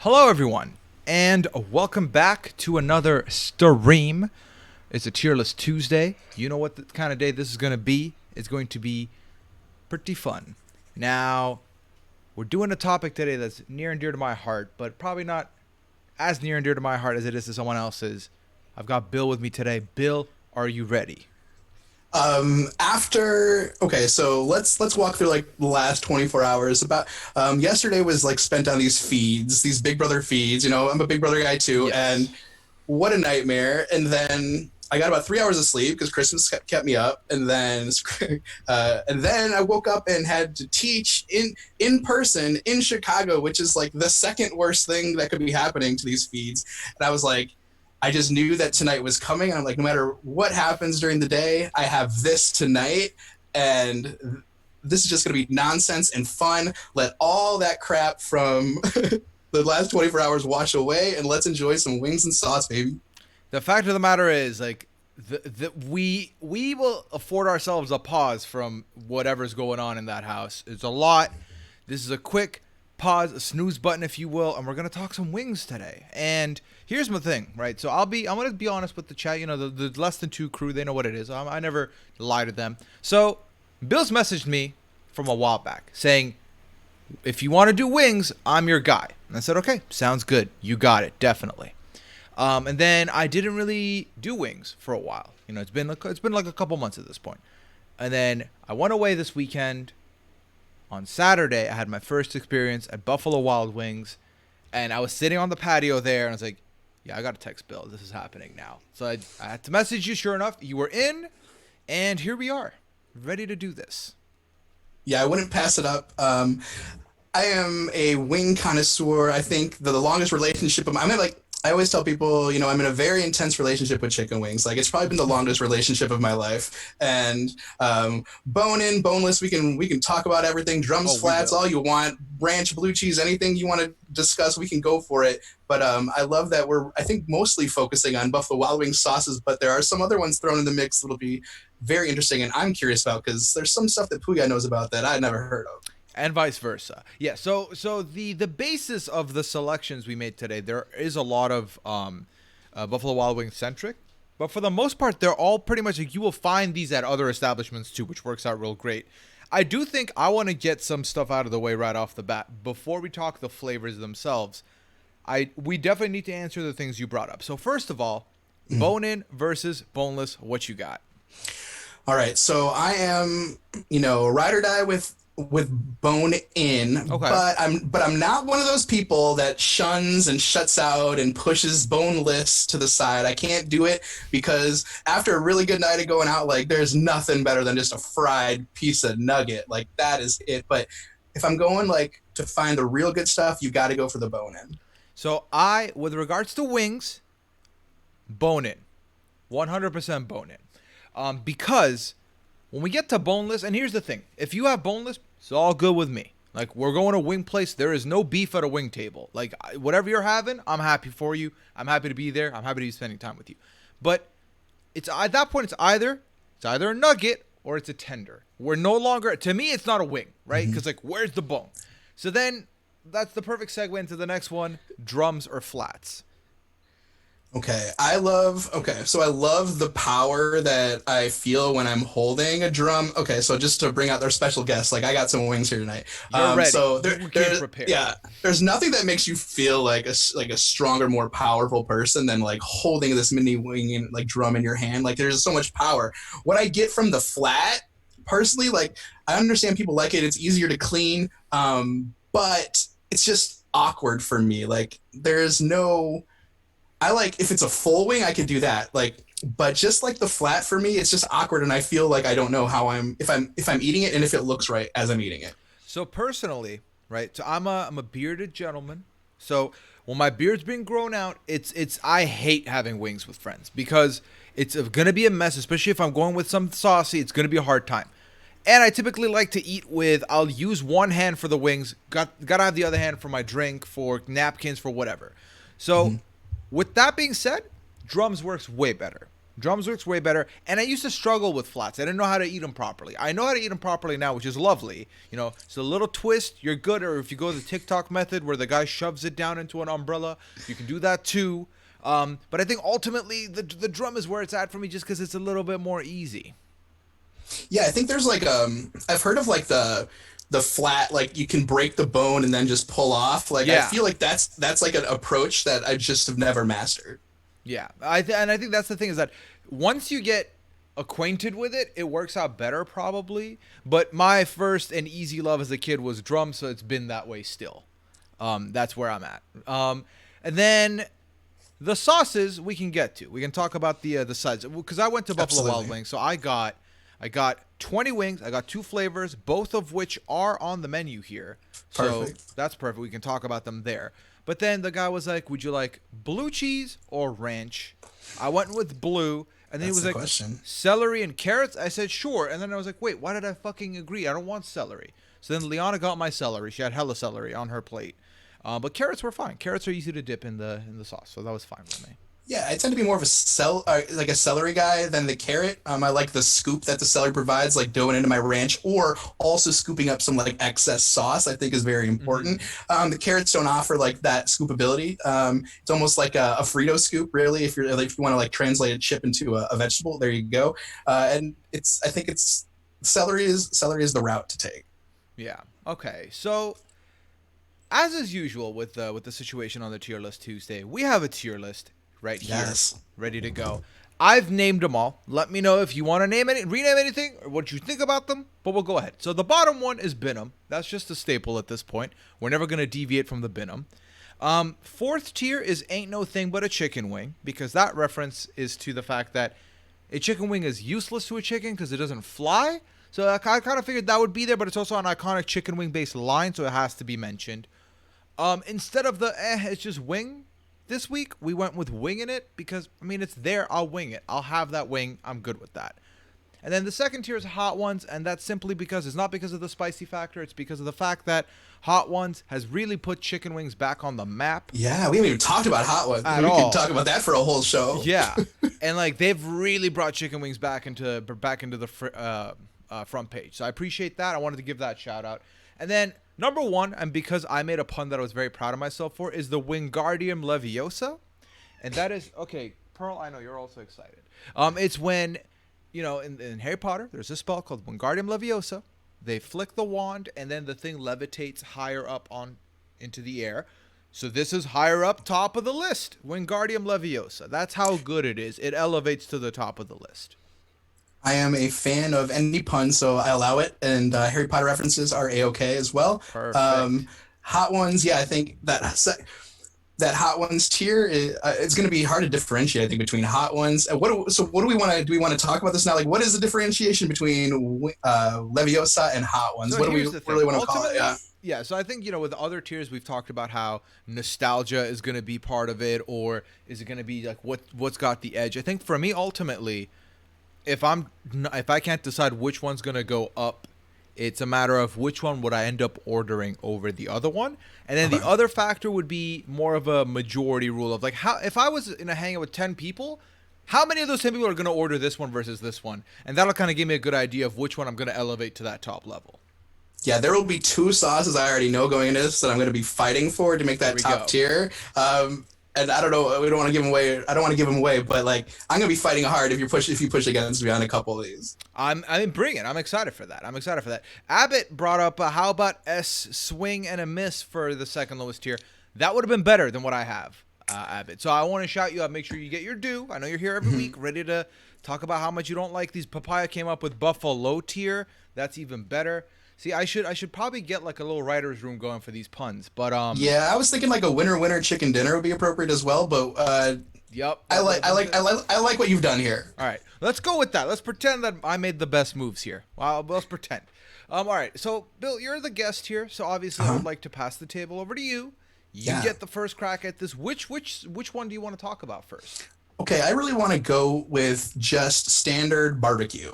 Hello, everyone, and welcome back to another stream. It's a tier list Tuesday. You know what the kind of day this is going to be? It's going to be pretty fun. Now, we're doing a topic today that's near and dear to my heart, but probably not as near and dear to my heart as it is to someone else's. I've got Bill with me today. Bill, are you ready? So let's walk through like the last 24 hours. About yesterday was like spent on these feeds, these Big Brother feeds. I'm a Big Brother guy too, and Yes. what a nightmare. And then I got about 3 hours of sleep because Christmas kept me up, and then I woke up and had to teach in person in Chicago, which is like the second worst thing that could be happening to these feeds. And I was like, I just knew that tonight was coming. I'm like, no matter what happens during the day, I have this tonight, and this is just going to be nonsense and fun. Let all that crap from the last 24 hours wash away, and let's enjoy some wings and sauce, baby. The fact of the matter is, like, we will afford ourselves a pause from whatever's going on in that house. It's a lot. This is a quick pause, a snooze button, if you will, and we're gonna talk some wings today. And here's my thing, right? So I'm gonna be honest with the chat. You know, the less than two crew, they know what it is. I never lie to them. So Bill's messaged me from a while back saying, if you want to do wings, I'm your guy. And I said, okay, sounds good. You got it, definitely. And then I didn't really do wings for a while. You know, it's been like a couple months at this point. And then I went away this weekend. On Saturday, I had my first experience at Buffalo Wild Wings, and I was sitting on the patio there, and I was like, yeah, I got to text Bill. This is happening now. So I had to message you. Sure enough, you were in, and here we are, ready to do this. Yeah, I wouldn't pass it up. I am a wing connoisseur. I think the longest relationship I'm in, like, I always tell people, I'm in a very intense relationship with chicken wings. Like, it's probably been the longest relationship of my life. And bone in, boneless, we can talk about everything. Drums, Oh, we flats, will. all you want. Ranch, blue cheese, anything you want to discuss, we can go for it. But I love that I think, mostly focusing on Buffalo Wild Wings sauces, but there are some other ones thrown in the mix that'll be very interesting and I'm curious about because there's some stuff that Puya knows about that I'd never heard of. And vice versa. Yeah. So the basis of the selections we made today, there is a lot of Buffalo Wild Wings centric, but for the most part, they're all pretty much like you will find these at other establishments too, which works out real great. I do think I want to get some stuff out of the way right off the bat before we talk the flavors themselves. We definitely need to answer the things you brought up. So first of all, bone in versus boneless. What you got? All right, so I am, ride or die with bone in, Okay. but I'm not one of those people that shuns and shuts out and pushes boneless to the side. I can't do it because after a really good night of going out, like there's nothing better than just a fried piece of nugget. Like that is it. But if I'm going like to find the real good stuff, you got to go for the bone in. So with regards to wings, bone in, 100% bone in, because when we get to boneless, and here's the thing: if you have boneless, it's all good with me. Like we're going to a wing place, there is no beef at a wing table. Like whatever you're having, I'm happy for you. I'm happy to be there. I'm happy to be spending time with you. But it's at that point, it's either a nugget or it's a tender. We're no longer, to me, it's not a wing, right? Because like, where's the bone? So then that's the perfect segue into the next one: drums or flats. So I love the power that I feel when I'm holding a drum. Okay, so just to bring out their special guests, like I got some wings here tonight. You're ready. So You came prepared. there's nothing that makes you feel like a stronger, more powerful person than like holding this mini wing and like drum in your hand. Like there's so much power. What I get from the flat, personally, like I understand people like it. It's easier to clean, but it's just awkward for me. Like there's no I like if it's a full wing, I could do that. Like, but just like the flat for me, it's just awkward, and I feel like I don't know how I'm eating it and if it looks right as I'm eating it. So personally, right? So I'm a bearded gentleman. So when my beard's been grown out, it's I hate having wings with friends because it's gonna be a mess, especially if I'm going with some saucy. It's gonna be a hard time. And I typically like to eat with. I'll use one hand for the wings. Gotta have the other hand for my drink, for napkins, for whatever. So, with that being said, drums works way better Drums works way better. And I used to struggle with flats. I didn't know how to eat them properly. I know how to eat them properly now, which is lovely. You know, it's a little twist, you're good. Or if you go the TikTok method where the guy shoves it down into an umbrella, you can do that too. But I think ultimately the drum is where it's at for me just because it's a little bit more easy. Yeah, I think there's like I've heard of like the flat, like you can break the bone and then just pull off. Like I Yeah. feel like that's like an approach that I just have never mastered. Yeah, and I think that's the thing is that once you get acquainted with it, it works out better probably. But my first and easy love as a kid was drums, so it's been that way still. That's where I'm at. And then the sauces we can get to. We can talk about the sides because I went to Buffalo Wild Absolutely. Wings, so I got 20 wings. I got two flavors, both of which are on the menu here. So Perfect. that's perfect. We can talk about them there. But then the guy was like, "Would you like blue cheese or ranch?" I went with blue, and then he That's was the like, question. "Celery and carrots?" I said, "Sure." And then I was like, "Wait, why did I fucking agree? I don't want celery." So then Liana got my celery. She had hella celery on her plate, but carrots were fine. Carrots are easy to dip in the sauce, so that was fine with me. Yeah, I tend to be more of a like a celery guy than the carrot. I like the scoop that the celery provides, like doing into my ranch, or also scooping up some like excess sauce. I think is very Mm-hmm. important. The carrots don't offer like that scoopability. It's almost like a Frito scoop, really. If you're like, if you want to like translate a chip into a vegetable, there you go. And I think it's celery is the route to take. Yeah. Okay. So as is usual with the situation on the tier list Tuesday, we have a tier list right here, Yes. ready to go. I've named them all. Let me know if you want to rename anything, or what you think about them. But we'll go ahead. So the bottom one is Binham. That's just a staple at this point. We're never gonna deviate from the Binham. Fourth tier is Ain't No Thing But a Chicken Wing, because that reference is to the fact that a chicken wing is useless to a chicken because it doesn't fly. So I kind of figured that would be there, but it's also an iconic chicken wing based line, so it has to be mentioned. Instead of the it's just wing this week, we went with winging it because I mean it's there. I'll wing it. I'll have that wing. I'm good with that. And then the second tier is Hot Ones, and that's simply because it's not because of the spicy factor. It's because of the fact that Hot Ones has really put chicken wings back on the map Yeah, we haven't even talked about hot ones. at We could all. talk about that for a whole show. Yeah, and like they've really brought chicken wings back into the front page. So I appreciate that. I wanted to give that shout out. And then number one, and because I made a pun that I was very proud of myself for, is the Wingardium Leviosa, and that is okay. Pearl, I know you're also excited. It's when, you know, in Harry Potter, there's a spell called Wingardium Leviosa. They flick the wand, and then the thing levitates higher up on into the air. So this is higher up top of the list. Wingardium Leviosa. That's how good it is. It elevates to the top of the list. I am a fan of any pun, so I allow it. And Harry Potter references are a-okay as well. Perfect. Hot ones, yeah, I think that hot ones tier is, it's going to be hard to differentiate. I think between hot ones. What do we want to do? We want to talk about this now. Like, what is the differentiation between Leviosa and hot ones? So What do we here's the thing. really want to call it? Yeah. Ultimately, yeah. So I think, you know, with other tiers, we've talked about how nostalgia is going to be part of it, or is it going to be like what's got the edge. I think for me, ultimately, if I can't decide which one's going to go up, it's a matter of which one would I end up ordering over the other one. And then the Okay. other factor would be more of a majority rule of like, how if I was in a hangout with 10 people, how many of those 10 people are going to order this one versus this one? And that'll kind of give me a good idea of which one I'm going to elevate to that top level. Yeah, there will be two sauces I already know going into this that I'm going to be fighting for to make There that we top go. tier. And I don't know, we don't want to give them away. I don't want to give them away, but like I'm going to be fighting hard if you push against me on a couple of these. I'm bring it. I'm excited for that. Abbott brought up how about S swing and a miss for the second lowest tier. That would have been better than what I have, Abbott. So I want to shout you out. Make sure you get your due. I know you're here every week, ready to talk about how much you don't like these. Papaya came up with Buffalo tier. That's even better. See, I should probably get like a little writer's room going for these puns, but Yeah, I was thinking like a winner chicken dinner would be appropriate as well, but yep. I like what you've done here. All right, let's go with that. Let's pretend that I made the best moves here. Well, let's pretend. All right. So, Bill, you're the guest here, so obviously I Uh-huh. would like to pass the table over to you. You Yeah. get the first crack at this. Which one do you want to talk about first? Okay, I really want to go with just standard barbecue.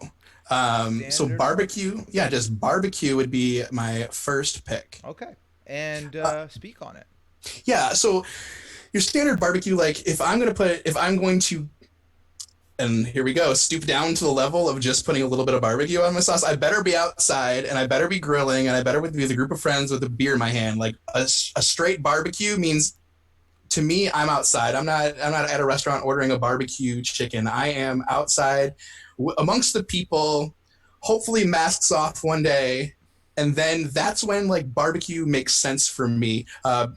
So Standard barbecue, yeah, just barbecue would be my first pick. Okay, and speak on it. Yeah, so your standard barbecue, like if I'm going to and here we go, stoop down to the level of just putting a little bit of barbecue on my sauce. I better be outside, and I better be grilling, and I better be with a group of friends with a beer in my hand. Like a straight barbecue means to me, I'm outside. I'm not at a restaurant ordering a barbecue chicken. I am outside amongst the people, hopefully masks off one day. And then that's when like barbecue makes sense for me.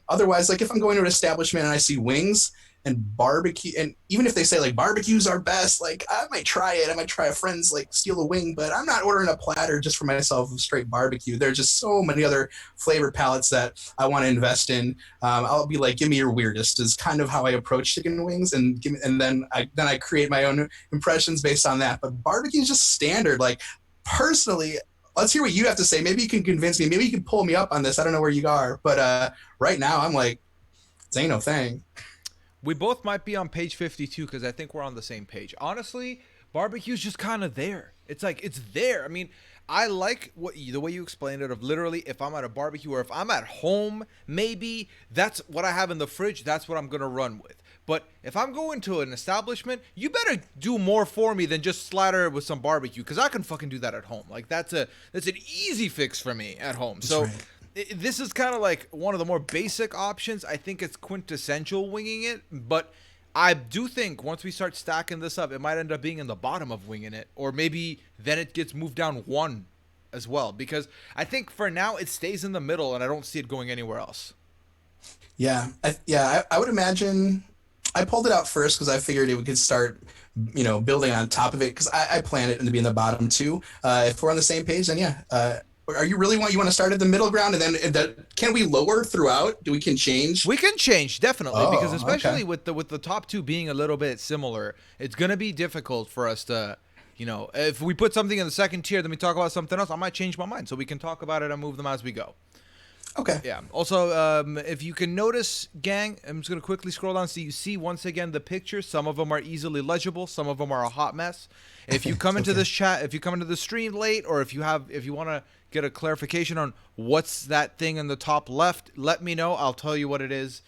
Otherwise, like if I'm going to an establishment and I see wings and barbecue, and even if they say like barbecues are best, like I might try it. I might try a friend's like steal a wing, but I'm not ordering a platter just for myself of straight barbecue. There's just so many other flavor palettes that I want to invest in. I'll be like, give me your weirdest is kind of how I approach chicken wings, and and then I create my own impressions based on that. But barbecue is just standard. Like personally, let's hear what you have to say. Maybe you can convince me. Maybe you can pull me up on this. I don't know where you are, but right now I'm like, this ain't no thing. We both might be on page 52 because I think we're on the same page. Honestly, barbecue's just kind of there. It's like it's there. I mean, I like the way you explained it of literally if I'm at a barbecue or if I'm at home, maybe that's what I have in the fridge. That's what I'm going to run with. But if I'm going to an establishment, you better do more for me than just slather it with some barbecue because I can fucking do that at home. Like that's an easy fix for me at home. That's So right. this is kind of like one of the more basic options. I think it's quintessential winging it, but I do think once we start stacking this up, it might end up being in the bottom of winging it, or maybe then it gets moved down one as well. Because I think for now it stays in the middle, and I don't see it going anywhere else. Yeah, I would imagine. I pulled it out first because I figured it could start, building on top of it because I plan it to be in the bottom too. If we're on the same page, then yeah. Are you really you want to start at the middle ground and then can we lower throughout? Do we can change? We can change definitely because Oh, especially okay. with the top two being a little bit similar, it's gonna be difficult for us to. If we put something in the second tier, then we talk about something else. I might change my mind, so we can talk about it and move them as we go. Okay. Yeah. Also, if you can notice, gang, I'm just gonna quickly scroll down so you see once again the pictures. Some of them are easily legible. Some of them are a hot mess. If you come into Okay. this chat, if you come into the stream late, or if you want to get a clarification on what's that thing in the top left, let me know. I'll tell you what it is.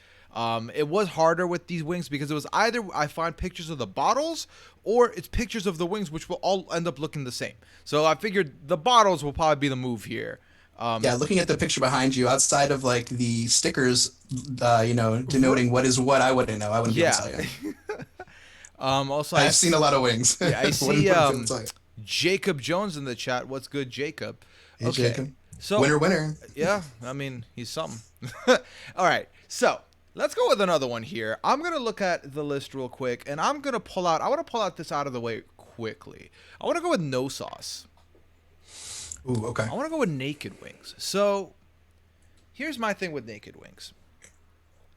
It was harder with these wings because it was either I find pictures of the bottles or it's pictures of the wings, which will all end up looking the same. So I figured the bottles will probably be the move here. Yeah, looking at the picture behind you, outside of like the stickers, denoting what is what, I wouldn't know. I wouldn't be able to Yeah. tell you. Also, I've seen a lot of wings. yeah, I Wouldn't see be able to tell you. Jacob Jones in the chat. What's good, Jacob? Hey, Okay. Jacob. So Winner, winner. yeah, I mean, he's something. All right. So, let's go with another one here. I'm going to look at the list real quick and I want to pull out this out of the way quickly. I want to go with no sauce. Ooh, okay. I want to go with naked wings. So, here's my thing with naked wings.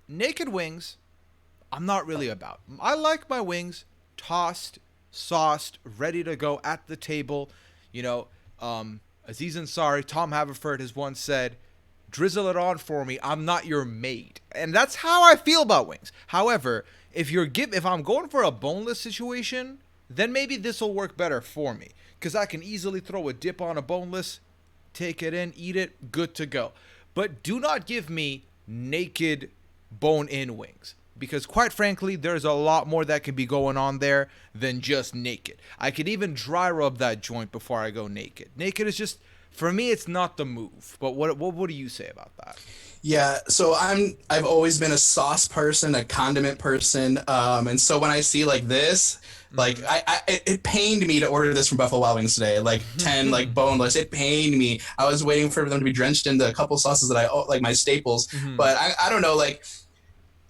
Naked wings, I'm not really about. I like my wings tossed, sauced, ready to go at the table. Aziz Ansari, Tom Haverford has once said, drizzle it on for me. I'm not your maid. And that's how I feel about wings. However, if I'm going for a boneless situation, then maybe this will work better for me. Because I can easily throw a dip on a boneless, take it in, eat it, good to go. But do not give me naked bone-in wings. Because quite frankly, there's a lot more that can be going on there than just naked. I could even dry rub that joint before I go naked. Naked is just, for me, it's not the move. But what do you say about that? Yeah, so I've always been a sauce person, a condiment person, and so when I see like this, like it pained me to order this from Buffalo Wild Wings today, like 10 like boneless. It pained me. I was waiting for them to be drenched in the couple sauces that I like my staples, Mhm. but I don't know like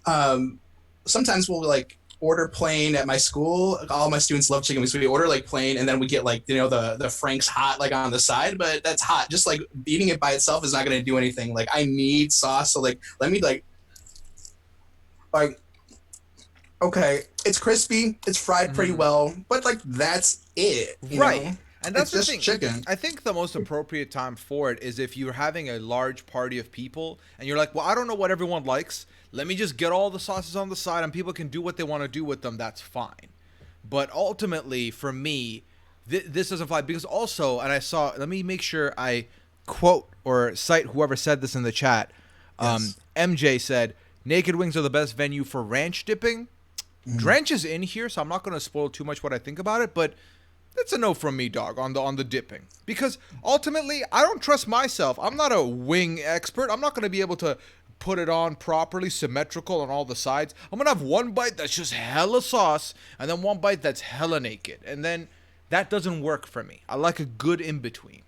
um, sometimes we'll like order plain at my school. All my students love chicken wings, so we order like plain, and then we get like the Frank's hot like on the side. But that's hot. Just like eating it by itself is not going to do anything. Like I need sauce. So like let me like okay, it's crispy, it's fried pretty Mhm. well, but like that's it. Right. And that's It's the just thing. chicken. I think the most appropriate time for it is if you're having a large party of people and you're like, well, I don't know what everyone likes. Let me just get all the sauces on the side and people can do what they want to do with them. That's fine. But ultimately, for me, this doesn't fly because also, and let me make sure I quote or cite whoever said this in the chat. Yes. MJ said, naked wings are the best venue for ranch dipping. Drench is in here, so I'm not gonna spoil too much what I think about it, but that's a no from me, dog, on the dipping. Because ultimately, I don't trust myself. I'm not a wing expert. I'm not gonna be able to put it on properly, symmetrical on all the sides. I'm gonna have one bite that's just hella sauce, and then one bite that's hella naked, and then that doesn't work for me. I like a good in between.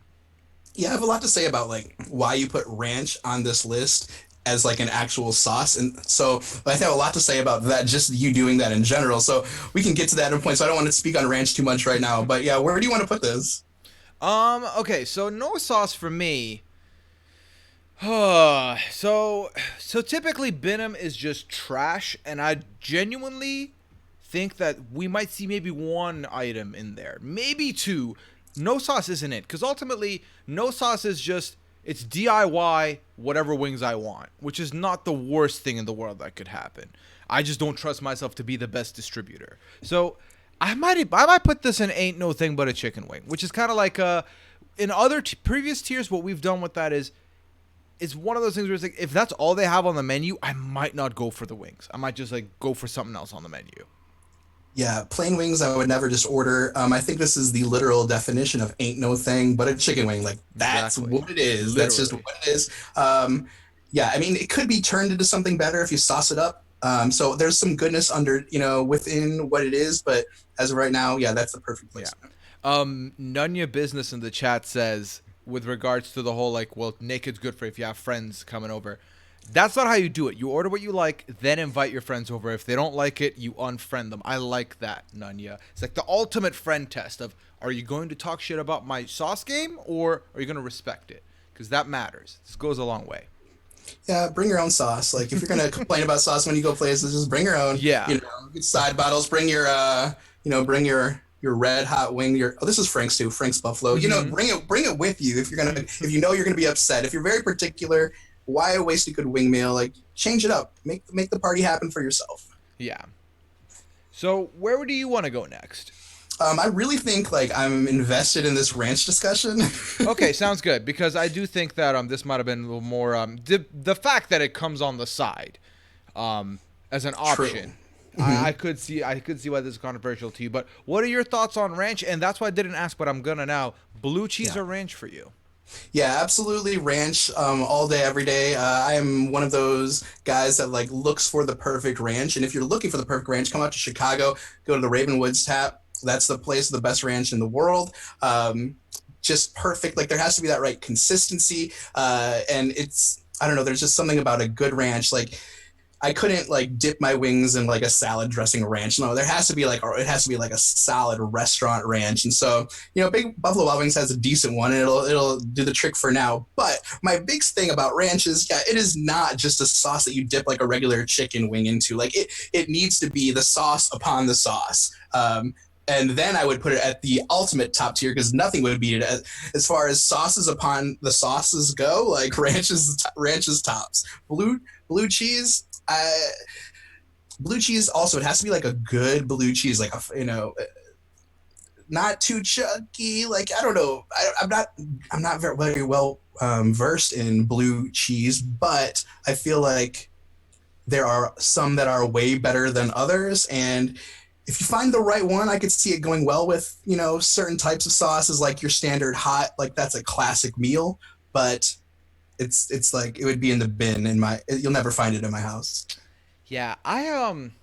Yeah, I have a lot to say about like why you put ranch on this list as like an actual sauce, and so I have a lot to say about that. Just you doing that in general. So we can get to that at a point. So I don't want to speak on ranch too much right now. But yeah, where do you want to put this? Okay, so no sauce for me. So typically Benham is just trash, and I genuinely think that we might see maybe one item in there, maybe two. No sauce isn't it, because ultimately no sauce is just it's DIY whatever wings I want, which is not the worst thing in the world that could happen. I just don't trust myself to be the best distributor. So I might put this in ain't no thing but a chicken wing, which is kind of like in other previous tiers. What we've done with that is it's one of those things where it's like if that's all they have on the menu, I might not go for the wings. I might just like go for something else on the menu. Yeah, plain wings I would never just order. I think this is the literal definition of ain't no thing but a chicken wing. Like that's Exactly. what it is. That's just Literally. what it is. Yeah, I mean it could be turned into something better if you sauce it up. So there's some goodness under within what it is, but as of right now, yeah, that's the perfect Yeah. place. Nunya Business in the chat says, with regards to the whole like, well, naked's good for if you have friends coming over. That's not how you do it. You order what you like, then invite your friends over. If they don't like it, you unfriend them. I like that, Nunya. It's like the ultimate friend test of, are you going to talk shit about my sauce game, or are you going to respect it? Because that matters. This goes a long way. Yeah, bring your own sauce. Like if you're gonna complain about sauce when you go places, just bring your own. Yeah. Get side bottles. Bring your bring your red hot wing. Your this is Frank's too. Frank's Buffalo. Bring it with you if you're gonna be upset. If you're very particular, why waste a good wing meal? Like change it up. Make the party happen for yourself. Yeah. So where do you want to go next? I really think like I'm invested in this ranch discussion. Okay, sounds good, because I do think that this might have been a little more the fact that it comes on the side as an option. I could see why this is controversial to you, but what are your thoughts on ranch? And that's why I didn't ask, but I'm gonna now. Blue cheese Yeah. or ranch for you? Yeah, absolutely. Ranch, all day, every day. I am one of those guys that like looks for the perfect ranch. And if you're looking for the perfect ranch, come out to Chicago, go to the Ravenwoods Tap. That's the place, the best ranch in the world. Just perfect. Like there has to be that right consistency. And it's, I don't know, there's just something about a good ranch. Like I couldn't like dip my wings in like a salad dressing ranch. No, there has to be like, or it has to be like a solid restaurant ranch. And so, Big Buffalo Wild Wings has a decent one, and it'll do the trick for now. But my big thing about ranch is, yeah, it is not just a sauce that you dip like a regular chicken wing into. Like it needs to be the sauce upon the sauce. And then I would put it at the ultimate top tier because nothing would beat it as far as sauces upon the sauces go. Like ranch's tops. Blue cheese. Blue cheese also, it has to be like a good blue cheese, like not too chunky. Like I don't know, I'm not very well versed in blue cheese, but I feel like there are some that are way better than others, and if you find the right one, I could see it going well with certain types of sauces, like your standard hot, like that's a classic meal, but it's like it would be in the bin you'll never find it in my house. Yeah,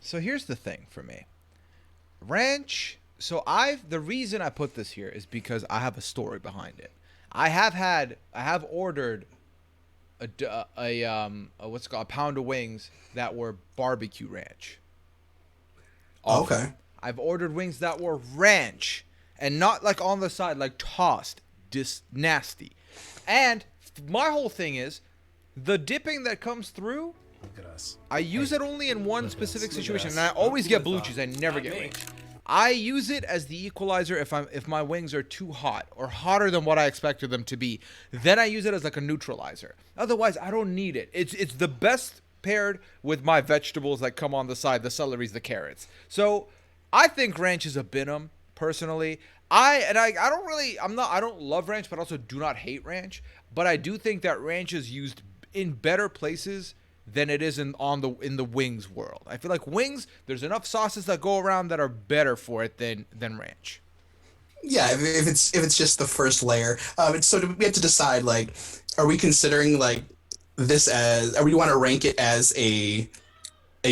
so here's the thing for me. Ranch. So the reason I put this here is because I have a story behind it. I have ordered a what's it called, a pound of wings that were barbecue ranch. Okay. I've ordered wings that were ranch and not like on the side, like tossed, just nasty. And my whole thing is the dipping that comes through. Look at us. I use it only in one specific situation, and I always get blue cheese. I never get ranch. I use it as the equalizer if my wings are too hot or hotter than what I expected them to be. Then I use it as like a neutralizer. Otherwise, I don't need it. It's the best paired with my vegetables that come on the side, the celeries, the carrots. So I think ranch is a binum personally. I don't love ranch, but also do not hate ranch. But I do think that ranch is used in better places than it is in the wings world. I feel like wings, there's enough sauces that go around that are better for it than ranch. Yeah, if it's just the first layer. So we have to decide, like, are we considering like this as, or we want to rank it as a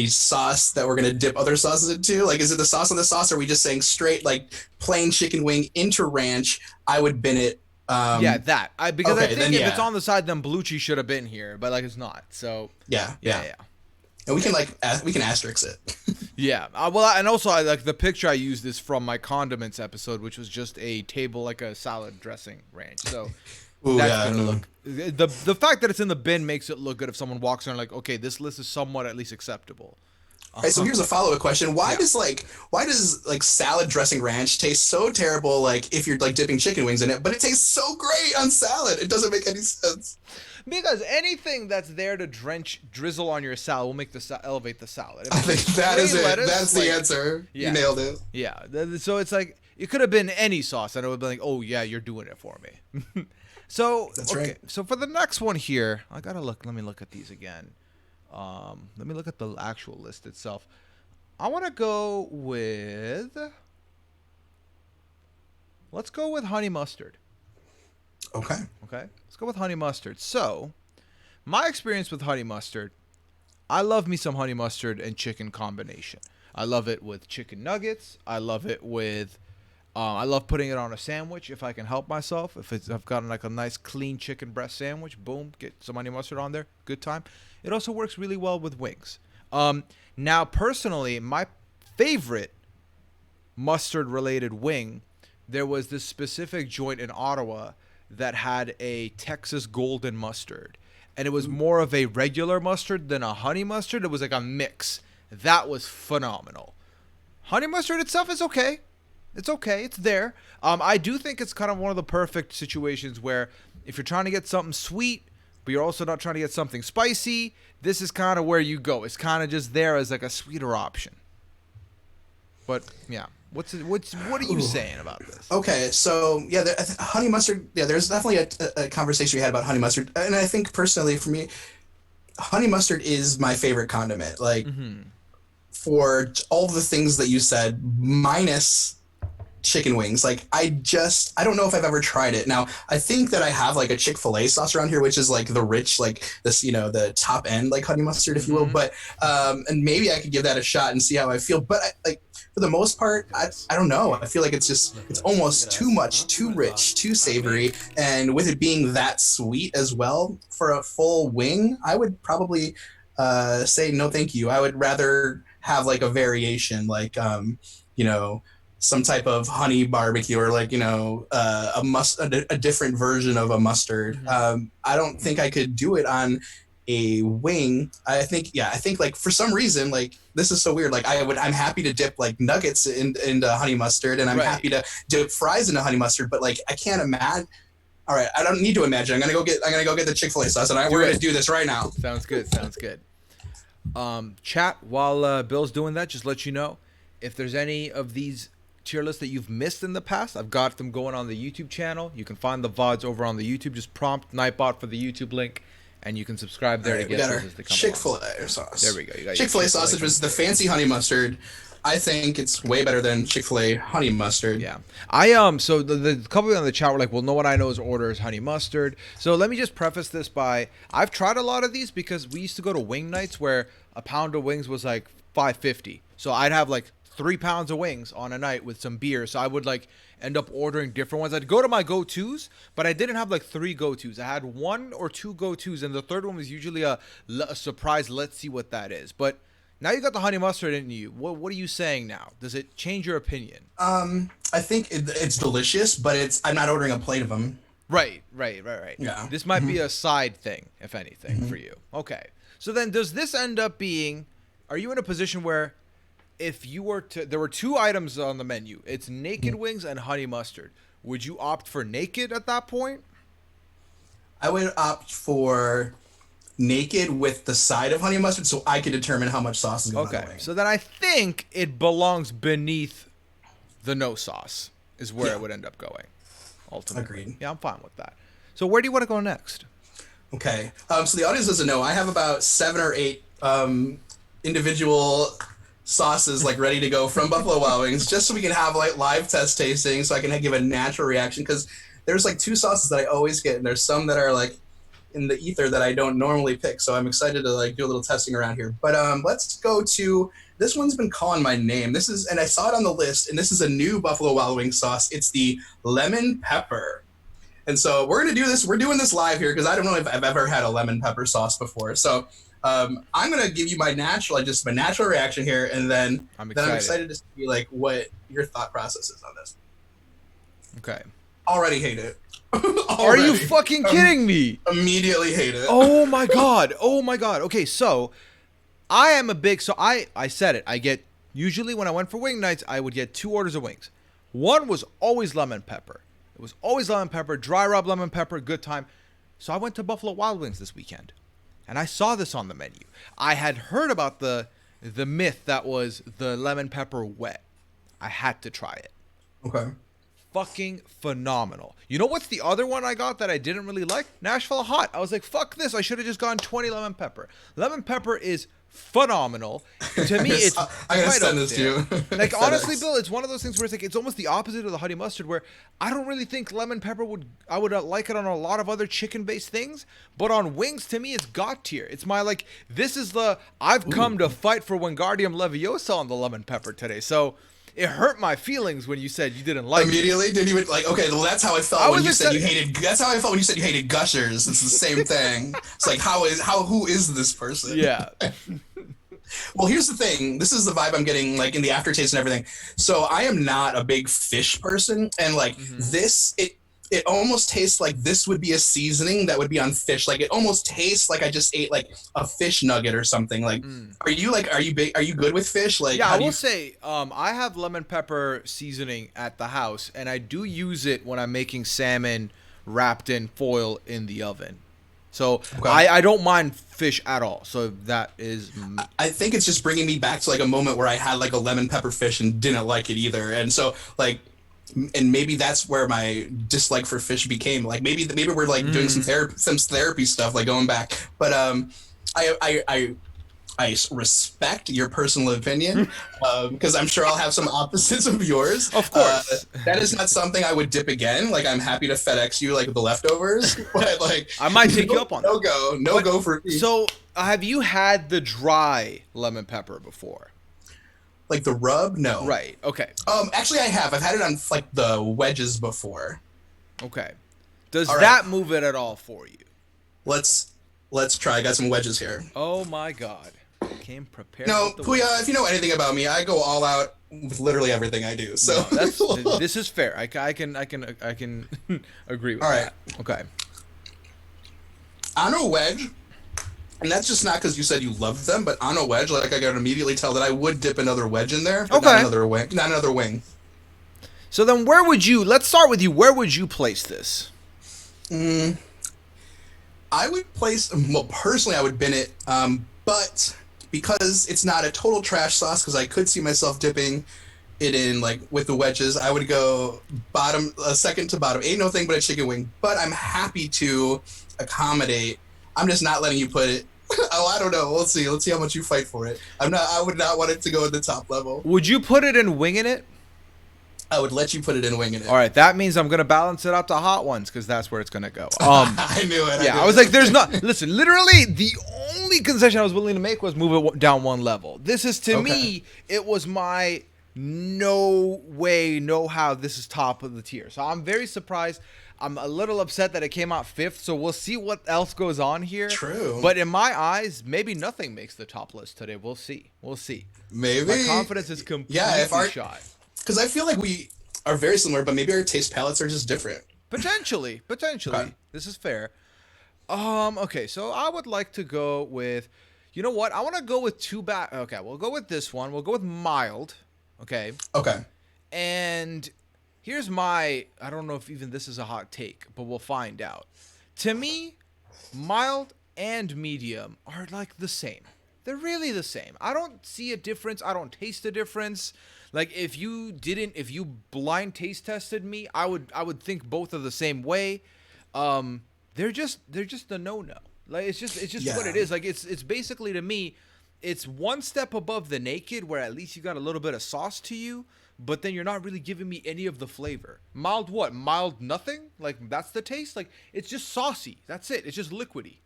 sauce that we're gonna dip other sauces into? Like, is it the sauce on the sauce? Or are we just saying straight like plain chicken wing into ranch? I would bin it. Yeah, that. Because I Okay, think then if it's yeah, on the side, then Belucci should have been here, but like it's not. So yeah, yeah, yeah. yeah. And we can asterisk it. Yeah. Well, and also I like the picture I used is from my condiments episode, which was just a table like a salad dressing ranch. So Ooh, that's yeah, gonna no. look. The fact that it's in the bin makes it look good if someone walks around like, okay, this list is somewhat at least acceptable. All right, so here's a follow-up question. Yeah. Why does like salad dressing ranch taste so terrible like if you're like dipping chicken wings in it, but it tastes so great on salad? It doesn't make any sense. Because anything that's there to drizzle on your salad will make elevate the salad. If I it's think just that is plain it. lettuce, That's like, the answer. yeah. You nailed it. Yeah. So it's like it could have been any sauce, and it would be like, oh yeah, you're doing it for me. So That's okay. right. So for the next one here, I gotta look. Let me look at these again. Let me look at the actual list itself. I want to go with. Let's go with honey mustard. Okay. Okay. Let's go with honey mustard. So, my experience with honey mustard, I love me some honey mustard and chicken combination. I love it with chicken nuggets. I love it with. I love putting it on a sandwich if I can help myself. I've gotten like a nice clean chicken breast sandwich, boom, get some honey mustard on there, good time. It also works really well with wings. Now personally, my favorite mustard related wing, there was this specific joint in Ottawa that had a Texas golden mustard, and it was more of a regular mustard than a honey mustard. It was like a mix. That was phenomenal. Honey mustard itself is okay. It's okay. It's there. I do think it's kind of one of the perfect situations where if you're trying to get something sweet, but you're also not trying to get something spicy, this is kind of where you go. It's kind of just there as like a sweeter option. But yeah, what are you saying about this? Okay, so yeah, honey mustard. Yeah, there's definitely a conversation we had about honey mustard, and I think personally for me, honey mustard is my favorite condiment. Like for all the things that you said, minus chicken wings. Like I don't know if I've ever tried it. Now I think that I have like a Chick-fil-A sauce around here, which is like the rich, like this, the top end, like honey mustard, if you will. But and maybe I could give that a shot and see how I feel. But for the most part, I don't know. I feel like it's almost too much, too rich, too savory, and with it being that sweet as well for a full wing, I would probably say no, thank you. I would rather have like a variation, like some type of honey barbecue, or like a different version of a mustard. I don't think I could do it on a wing. I think like for some reason, like this is so weird, like I'm happy to dip like nuggets into honey mustard, and I'm happy to dip fries into honey mustard, but like I can't imagine. All right, I don't need to imagine. I'm gonna go get the Chick-fil-A sauce, and we're gonna do this right now. Sounds good. Chat, while Bill's doing that, just let you know if there's any of these tier lists that you've missed in the past. I've got them going on the YouTube channel. You can find the VODs over on the YouTube. Just prompt Nightbot for the YouTube link, and you can subscribe there to get those as they come Chick-fil-A sauce. There we go. You got Chick-fil-A sausage was the fancy honey mustard. I think it's way better than Chick-fil-A honey mustard. Yeah. So the couple on the chat were like, well, no one I know orders honey mustard. So let me just preface this by, I've tried a lot of these because we used to go to wing nights where a pound of wings was like $5.50. So I'd have like 3 pounds of wings on a night with some beer. So I would like end up ordering different ones. I'd go to my go-tos, but I didn't have like 3 go-tos. I had 1 or 2 go-tos, and the third one was usually a surprise. Let's see what that is. But now you got the honey mustard in you. What are you saying now? Does it change your opinion? I think it's delicious, but I'm not ordering a plate of them. Right. Yeah. This might be a side thing, if anything, for you. Okay. So then does this end up being, are you in a position where if you were to, there were 2 items on the menu, it's naked wings and honey mustard. Would you opt for naked at that point? I would opt for naked with the side of honey mustard, so I could determine how much sauce is going on the wing. So then I think it belongs beneath the no sauce is where it would end up going. Ultimately. Agreed. Yeah, I'm fine with that. So where do you want to go next? Okay. So the audience doesn't know. I have about 7 or 8 individual sauces like ready to go from Buffalo Wild Wings, just so we can have like live test tasting, so I can give a natural reaction. Because there's like 2 sauces that I always get, and there's some that are like in the ether that I don't normally pick. So I'm excited to like do a little testing around here. But let's go to this one's been calling my name. This is, and I saw it on the list, and this is a new Buffalo Wild Wings sauce. It's the lemon pepper. And so we're gonna do this. We're doing this live here because I don't know if I've ever had a lemon pepper sauce before. So I'm gonna give you my natural reaction here, and then I'm I'm excited. excited to see like what your thought process is on this. Okay. Already hate it. Are you fucking kidding me? Immediately hate it. Oh my god. Oh my god. Okay, so I am a big I said it. I get usually when I went for wing nights, I would get 2 orders of wings. One was always lemon pepper. It was always lemon pepper, dry rub lemon pepper, good time. So I went to Buffalo Wild Wings this weekend, and I saw this on the menu. I had heard about the myth that was the lemon pepper wet. I had to try it. Okay. Fucking phenomenal. You know what's the other one I got that I didn't really like? Nashville Hot. I was like, fuck this. I should have just gone 20 lemon pepper. Lemon pepper is phenomenal. To me, it's I gotta right send up this there. to you. Like, honestly, Bill, it's one of those things where it's like, it's almost the opposite of the honey mustard, where I don't really think lemon pepper I would like it on a lot of other chicken-based things, but on wings, to me, it's God tier. It's my, like, this is I've come to fight for Wingardium Leviosa on the lemon pepper today. So it hurt my feelings when you said you didn't like Immediately, it. didn't even like. Okay, well, that's how I felt when you said you hated. That's how I felt when you said you hated gushers. It's the same thing. It's like who is this person? Yeah. Well, here's the thing. This is the vibe I'm getting, like in the aftertaste and everything. So I am not a big fish person, and like this, it almost tastes like this would be a seasoning that would be on fish. Like it almost tastes like I just ate like a fish nugget or something. Like, are you good with fish? Like, yeah, I will say, I have lemon pepper seasoning at the house, and I do use it when I'm making salmon wrapped in foil in the oven. So Okay. I don't mind fish at all. So that is. I think it's just bringing me back to like a moment where I had like a lemon pepper fish and didn't like it either. And so like, and maybe that's where my dislike for fish became. Like maybe we're like doing some therapy stuff, like going back. But I respect your personal opinion because I'm sure I'll have some opposites of yours. Of course. That is not something I would dip again. Like I'm happy to FedEx you like the leftovers, but like I might take you up on that. No go for me. So have you had the dry lemon pepper before? Like the rub? No. Right. Okay. Actually, I have. I've had it on like the wedges before. Okay. Does All right. that move it at all for you? Let's try. I got some wedges here. Oh my God. Came prepared. No, with the Puya, if you know anything about me, I go all out with literally everything I do. So this is fair. I can agree with all right. that. Okay. On a wedge, and that's just not because you said you loved them, but on a wedge, like I can immediately tell that I would dip another wedge in there, but Okay. not another wing. Not another wing. So then let's start with you. Where would you place this? I would place, well, personally, I would bin it, but because it's not a total trash sauce, because I could see myself dipping it in, like, with the wedges, I would go second to bottom. Ain't no thing but a chicken wing, but I'm happy to accommodate. I'm just not letting you put it. Oh, I don't know. We'll see. Let's see how much you fight for it. I would not want it to go at the top level. Would you put it in winging it? I would let you put it in winging it. All right, that means I'm gonna balance it out to hot ones because that's where it's gonna go. I knew it. Yeah, I was like, there's not. Listen, literally, the only concession I was willing to make was move it down one level. This is to me, it was my no way, no how. This is top of the tier. So I'm very surprised. I'm a little upset that it came out 5th. So we'll see what else goes on here. True. But in my eyes, maybe nothing makes the top list today. We'll see. We'll see. Maybe. My confidence is completely shot. Because I feel like we are very similar, but maybe our taste palettes are just different. Potentially. Okay. This is fair. Okay, so I would like to go with, you know what? I want to go with okay, we'll go with this one. We'll go with mild. Okay. Okay. And here's I don't know if even this is a hot take, but we'll find out. To me, mild and medium are like the same. They're really the same. I don't see a difference. I don't taste a difference. Like if you blind taste tested me, I would think both are the same way. they're just a no-no. Like it's just what it Yeah. is. Like it's basically to me, it's one step above the naked, where at least you got a little bit of sauce to you, but then you're not really giving me any of the flavor. Mild what? Mild nothing? Like that's the taste? Like it's just saucy. That's it. It's just liquidy.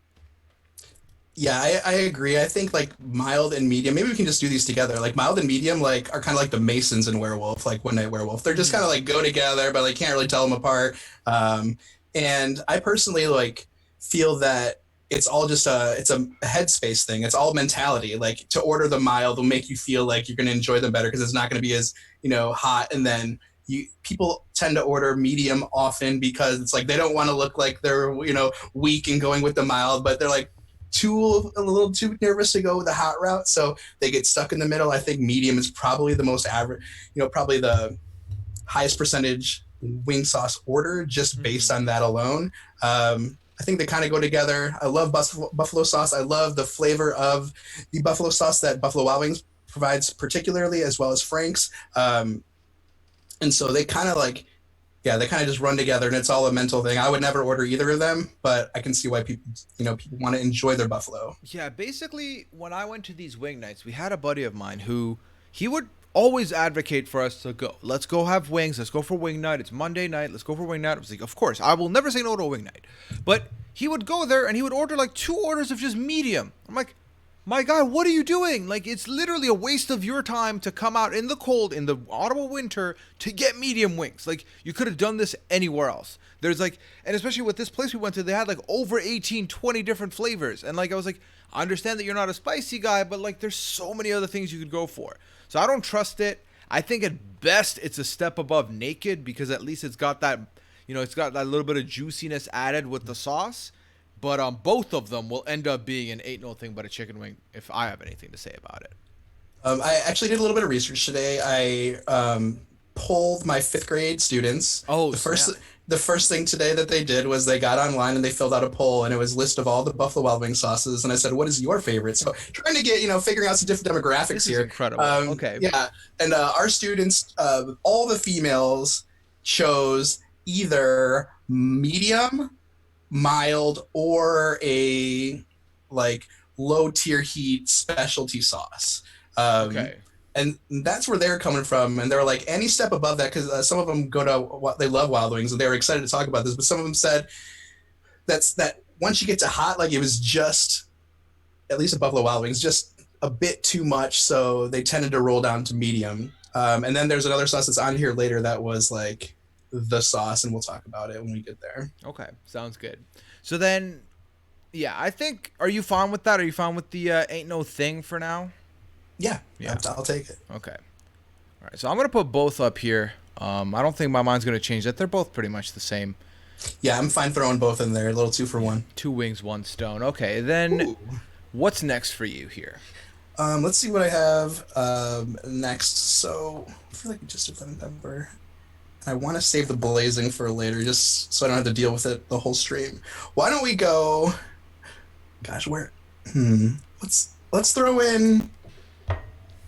Yeah, I agree. I think like mild and medium, maybe we can just do these together. Like mild and medium like are kind of like the Masons in Werewolf, like One Night Werewolf. They're just kind of Mm. like go together, but like can't really tell them apart. And I personally like feel that it's a headspace thing. It's all mentality. Like to order the mild will make you feel like you're going to enjoy them better because it's not going to be as, hot. And then people tend to order medium often because it's like they don't want to look like they're, weak and going with the mild, but they're like a little too nervous to go with the hot route, so they get stuck in the middle. I think medium is probably the most average, probably the highest percentage wing sauce order just based Mm. on that alone. I think they kind of go together. I love buffalo sauce. I love the flavor of the buffalo sauce that Buffalo Wild Wings provides, particularly as well as Frank's. And so they kind of like, yeah, they kind of just run together, and it's all a mental thing. I would never order either of them, but I can see why people want to enjoy their buffalo. Yeah, basically, when I went to these wing nights, we had a buddy of mine who he would always advocate for us to go. Let's go have wings. Let's go for wing night. It's Monday night. Let's go for wing night. I was like, of course, I will never say no to a wing night. But he would go there and he would order like 2 orders of just medium. I'm like, my God, what are you doing? Like, it's literally a waste of your time to come out in the cold, in the autumn or winter, to get medium wings. Like, you could have done this anywhere else. There's like, and especially with this place we went to, they had like over 18, 20 different flavors. And like, I was like, I understand that you're not a spicy guy, but like, there's so many other things you could go for. So I don't trust it. I think at best it's a step above naked because at least it's got that, it's got that little bit of juiciness added with the sauce. But both of them will end up being an ain't no thing but a chicken wing if I have anything to say about it. I actually did a little bit of research today. I polled my fifth grade students. Oh The first snap! the first thing today that they did was they got online and they filled out a poll, and it was a list of all the Buffalo Wild Wing sauces. And I said, "What is your favorite?" So trying to get figuring out some different demographics This is here. incredible. Okay. Yeah, and our students, all the females chose either medium, mild, or a like low tier heat specialty sauce. Um, Okay. and that's where they're coming from. And they're like, any step above that, because some of them go to what they love Wild Wings, and they were excited to talk about this. But some of them said that once you get to hot, like it was just at least at Buffalo Wild Wings, just a bit too much. So they tended to roll down to medium. And then there's another sauce that's on here later that was like the sauce, and we'll talk about it when we get there. Okay. Sounds good. So then, yeah, I think. Are you fine with that? Are you fine with the ain't no thing for now? Yeah, Yeah. I'll take it. Okay. All right. So I'm gonna put both up here. I don't think my mind's gonna change that. They're both pretty much the same. Yeah, I'm fine throwing both in there. A little 2 for 1. Two wings, one stone. Okay. Then Ooh. what's next for you here? Let's see what I have next. So I feel like we just did November. I want to save the blazing for later, just so I don't have to deal with it the whole stream. Why don't we go? Gosh, where? Let's throw in.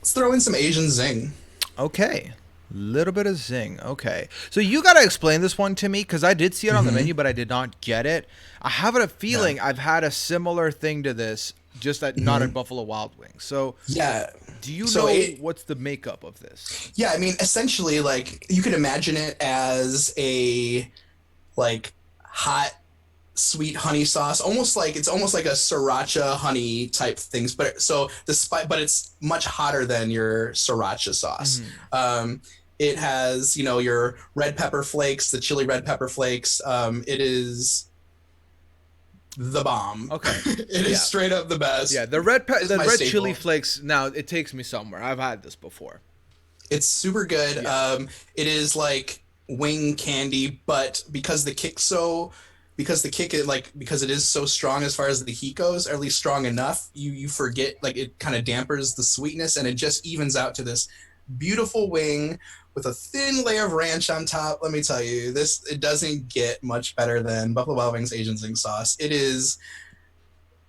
Let's throw in some Asian zing. Okay. Little bit of zing. Okay. So you got to explain this one to me because I did see it on the menu, but I did not get it. I have a feeling I've had a similar thing to this, just not at Buffalo Wild Wings. So Yeah. do you So know what's the makeup of this? Yeah, I mean, essentially, like you could imagine it as a like hot sweet honey sauce, it's almost like a sriracha honey type things. But so but it's much hotter than your sriracha sauce. It has your red pepper flakes, the chili red pepper flakes. It is the bomb. Okay. It is Yeah. straight up the best. Yeah, the my red staple. chili flakes. Now it takes me somewhere. I've had this before. It's super good. Yeah. It is like wing candy, but because it is so strong as far as the heat goes, or at least strong enough, you forget, like it kind of dampers the sweetness, and it just evens out to this beautiful wing with a thin layer of ranch on top. Let me tell you, it doesn't get much better than Buffalo Wild Wings Asian zing sauce. It is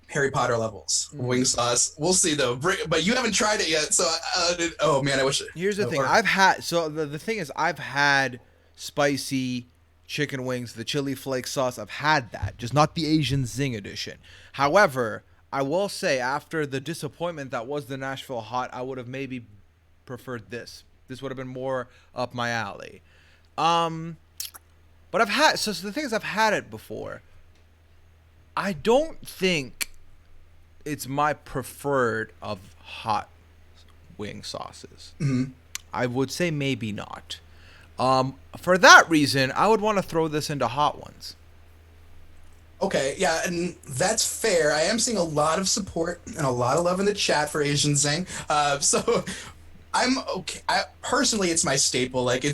Harry Potter levels wing sauce. We'll see though. But you haven't tried it yet, so oh man, I wish. Here's the thing. The thing is I've had spicy chicken wings, the chili flake sauce. I've had that, just not the Asian Zing edition. However, I will say after the disappointment that was the Nashville Hot, I would have maybe preferred this. This would have been more up my alley. Um, but so the thing is I've had it before. I don't think it's my preferred of hot wing sauces. Mm-hmm. I would say maybe not. For that reason, I would want to throw this into hot ones. Okay, yeah, and that's fair. I am seeing a lot of support and a lot of love in the chat for Asian Zing. So I'm okay. Personally, it's my staple. Like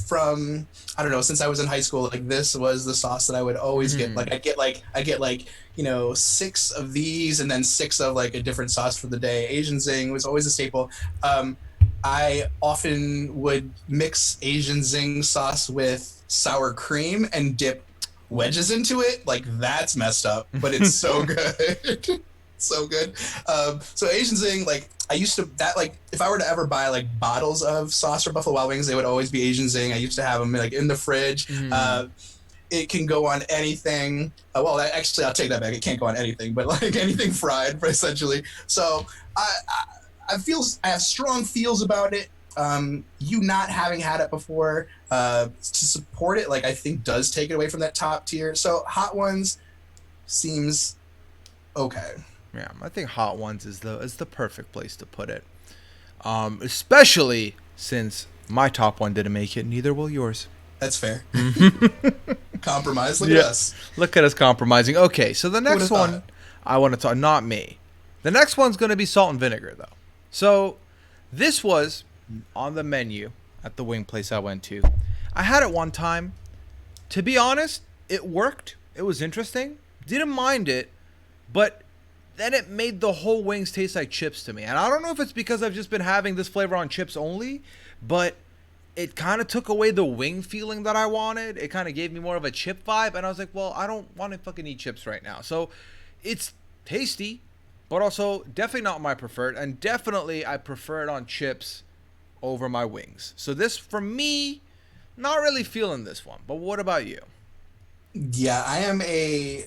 from I don't know, since I was in high school. Like this was the sauce that I would always get. Like I get like 6 of these and then 6 of like a different sauce for the day. Asian Zing was always a staple. I often would mix Asian Zing sauce with sour cream and dip wedges into it. Like that's messed up, but it's so good. So good. So Asian Zing, like I used to that like if I were to ever buy like bottles of sauce for Buffalo Wild Wings, they would always be Asian Zing. I used to have them like in the fridge. It can go on anything. Actually, I'll take that back. It can't go on anything, but like anything fried, essentially. So I have strong feels about it. You not having had it before to support it, like I think does take it away from that top tier. So hot ones seems okay. Yeah, I think hot ones is the perfect place to put it. Especially since my top one didn't make it, neither will yours. That's fair. Compromise. Look at us. Look at us compromising. Okay, so the next one I want to talk. Not me. The next one's going to be salt and vinegar, though. So this was on the menu at the wing place I went to. I had it one time. To be honest, it worked. It was interesting. Didn't mind it, but then it made the whole wings taste like chips to me. And I don't know if it's because I've just been having this flavor on chips only, but it kind of took away the wing feeling that I wanted. It kind of gave me more of a chip vibe, and I was like, well, I don't want to fucking eat chips right now. So it's tasty, but also definitely not my preferred, and definitely I prefer it on chips over my wings. So this, for me, not really feeling this one. But what about you? Yeah, I am a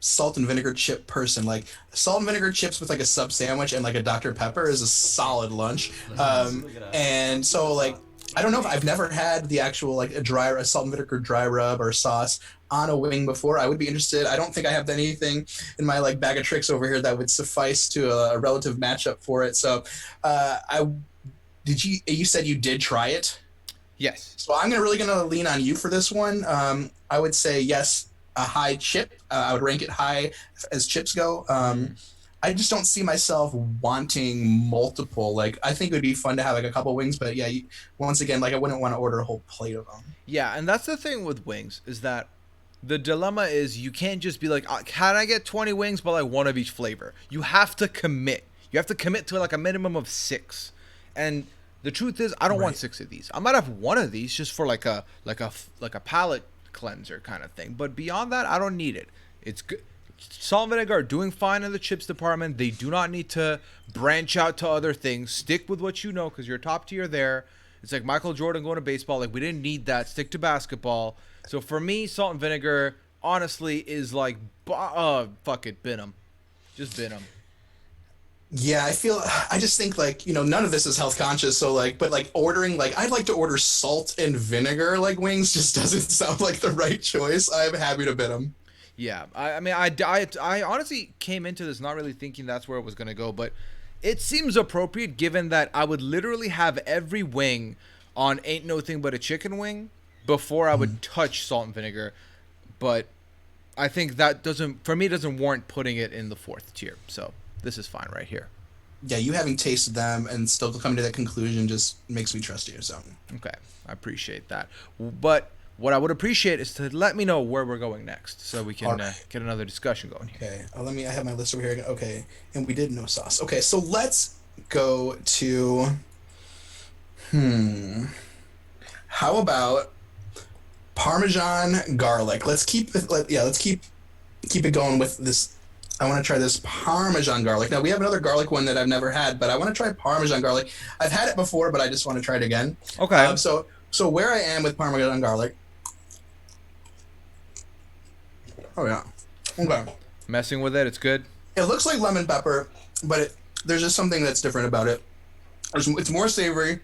salt and vinegar chip person. Like salt and vinegar chips with like a sub sandwich and like a Dr. Pepper is a solid lunch. And so like I don't know if I've never had the actual like a salt and vinegar dry rub or sauce on a wing before. I would be interested. I don't think I have anything in my like bag of tricks over here that would suffice to a relative matchup for it. So you said you did try it? Yes. So I'm really gonna lean on you for this one. I would say yes, a high chip. I would rank it high as chips go. I just don't see myself wanting multiple. Like I think it would be fun to have like a couple wings, but yeah, once again, like I wouldn't want to order a whole plate of them. Yeah, and that's the thing with wings is that the dilemma is you can't just be like, can I get 20 wings but like one of each flavor? You have to commit. You have to commit to like a minimum of 6. And the truth is, I don't want 6 of these. I might have one of these just for like a palate cleanser kind of thing. But beyond that, I don't need it. It's good. Salt and vinegar are doing fine in the chips department. They do not need to branch out to other things. Stick with what you know because you're top tier there. It's like Michael Jordan going to baseball. Like we didn't need that. Stick to basketball. So for me, salt and vinegar honestly is like, fuck it, bin 'em. Just bin 'em. Yeah, I just think like, none of this is health conscious. So like, but like ordering, like I'd like to order salt and vinegar like wings just doesn't sound like the right choice. I'm happy to bid them. Yeah, I mean, I honestly came into this not really thinking that's where it was going to go, but it seems appropriate given that I would literally have every wing on Ain't No Thing But a Chicken Wing before I would touch salt and vinegar. But I think that doesn't warrant putting it in the 4th tier. So this is fine right here. Yeah, you having tasted them and still coming to that conclusion just makes me trust you. So okay, I appreciate that. But what I would appreciate is to let me know where we're going next, so we can get another discussion going here. Okay, I have my list over here. Okay, and we did no sauce. Okay, so let's go to. How about Parmesan garlic? Let's keep it going with this. I want to try this Parmesan garlic. Now we have another garlic one that I've never had, but I want to try Parmesan garlic. I've had it before, but I just want to try it again. Okay. So So where I am with Parmesan garlic. Oh yeah. Okay. Messing with it, it's good. It looks like lemon pepper, but there's just something that's different about it. It's more savory.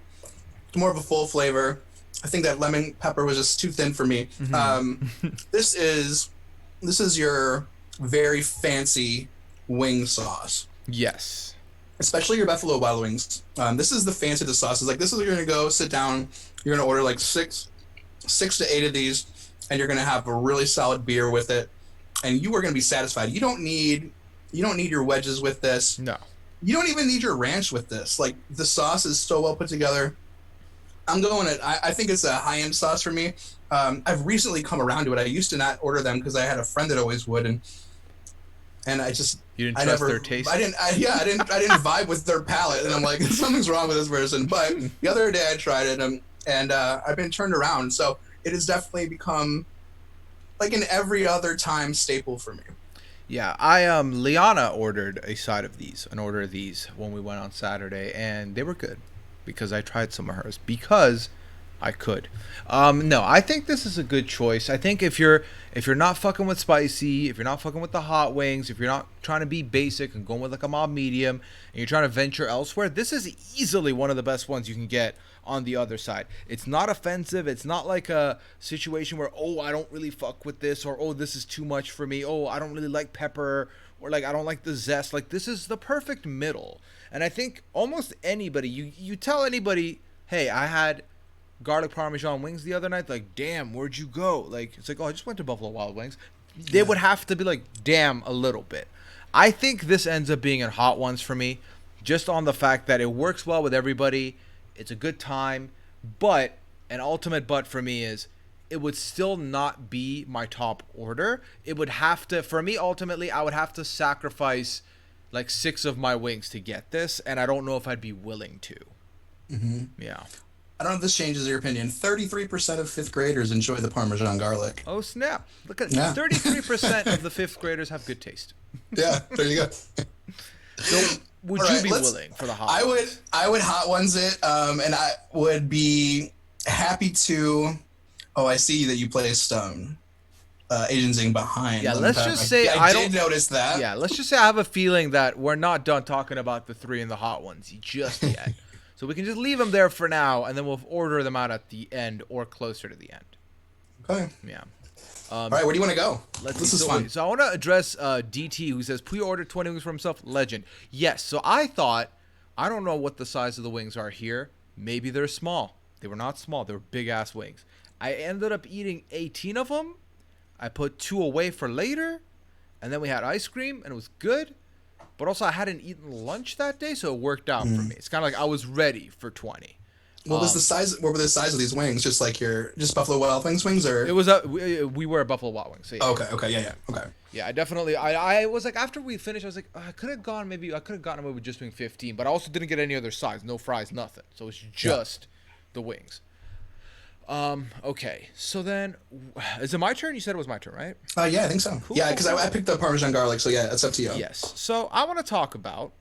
It's more of a full flavor. I think that lemon pepper was just too thin for me. This is your very fancy wing sauce, Yes. especially your Buffalo Wild Wings. This is the fancy of the sauces. Like this is where you're gonna go sit down. You're gonna order like six to eight of these, and you're gonna have a really solid beer with it, and you are gonna be satisfied. You don't need your wedges with this. No. You don't even need your ranch with this. Like the sauce is so well put together. I'm going it. I think it's a high end sauce for me. I've recently come around to it. I used to not order them because I had a friend that always would, and I just You didn't I trust never their taste? I didn't vibe with their palate, and I'm like something's wrong with this person. But the other day I tried it, and I've been turned around. So it has definitely become like an every other time staple for me. Yeah, Liana ordered an order of these when we went on Saturday, and they were good because I tried some of hers because I could. No, I think this is a good choice. I think if you're not fucking with spicy, if you're not fucking with the hot wings, if you're not trying to be basic and going with like a mob medium, and you're trying to venture elsewhere, this is easily one of the best ones you can get on the other side. It's not offensive. It's not like a situation where, oh, I don't really fuck with this, or oh, this is too much for me. Oh, I don't really like pepper, or like I don't like the zest. Like this is the perfect middle. And I think almost anybody, you tell anybody, hey, I had garlic parmesan wings the other night, like, damn, where'd you go? Like, it's like, oh, I just went to Buffalo Wild Wings. They would have to be like, damn, a little bit. I think this ends up being in hot ones for me, just on the fact that it works well with everybody. It's a good time, but an ultimate but for me is it would still not be my top order. It would have to, for me, ultimately, I would have to sacrifice like 6 of my wings to get this, and I don't know if I'd be willing to. Yeah. I don't know if this changes your opinion. 33% of fifth graders enjoy the Parmesan garlic. Oh, snap. Look at Yeah. 33% of the 5th graders have good taste. Yeah, there you go. So would All you right, be willing for the hot I would ones? I would hot ones it, and I would be happy to. Oh, I see that you placed Asian Zing behind. Yeah, lemon let's pepper. just say I I did don't notice that. Yeah, let's just say I have a feeling that we're not done talking about the 3 and the hot ones just yet. So we can just leave them there for now, and then we'll order them out at the end or closer to the end. Okay. Yeah. All right, where do you want to go? Let's This see. is So, fun. so I want to address DT, who says pre-order 20 wings for himself. Legend. Yes. So I thought, I don't know what the size of the wings are here. Maybe they're small. They were not small. They were big ass wings. I ended up eating 18 of them. I put 2 away for later, and then we had ice cream, and it was good. But also, I hadn't eaten lunch that day, so it worked out for me. It's kind of like I was ready for 20. What was the size? What were the size of these wings? Just like just Buffalo Wild Wings, or It was we were at Buffalo Wild Wings. So yeah, okay, yeah, okay. yeah. I definitely. I was like, after we finished, I was like, I could have gotten away with just being 15, but I also didn't get any other sides, no fries, nothing. So it's just the wings. Okay. So then, is it my turn? You said it was my turn, right? Yeah, I think so. Cool, Yeah, cool, because cool. I picked the Parmesan garlic, so yeah, it's up to you. Yes. So I want to talk about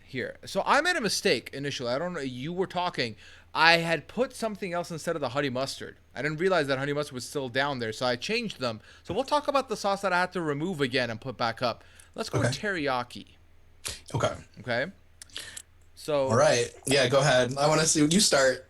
here. So I made a mistake initially. I don't know. You were talking. I had put something else instead of the honey mustard. I didn't realize that honey mustard was still down there, so I changed them. So we'll talk about the sauce that I had to remove again and put back up. Let's go with teriyaki. Okay. Okay. So All right. Yeah, go ahead. I want to see. You start.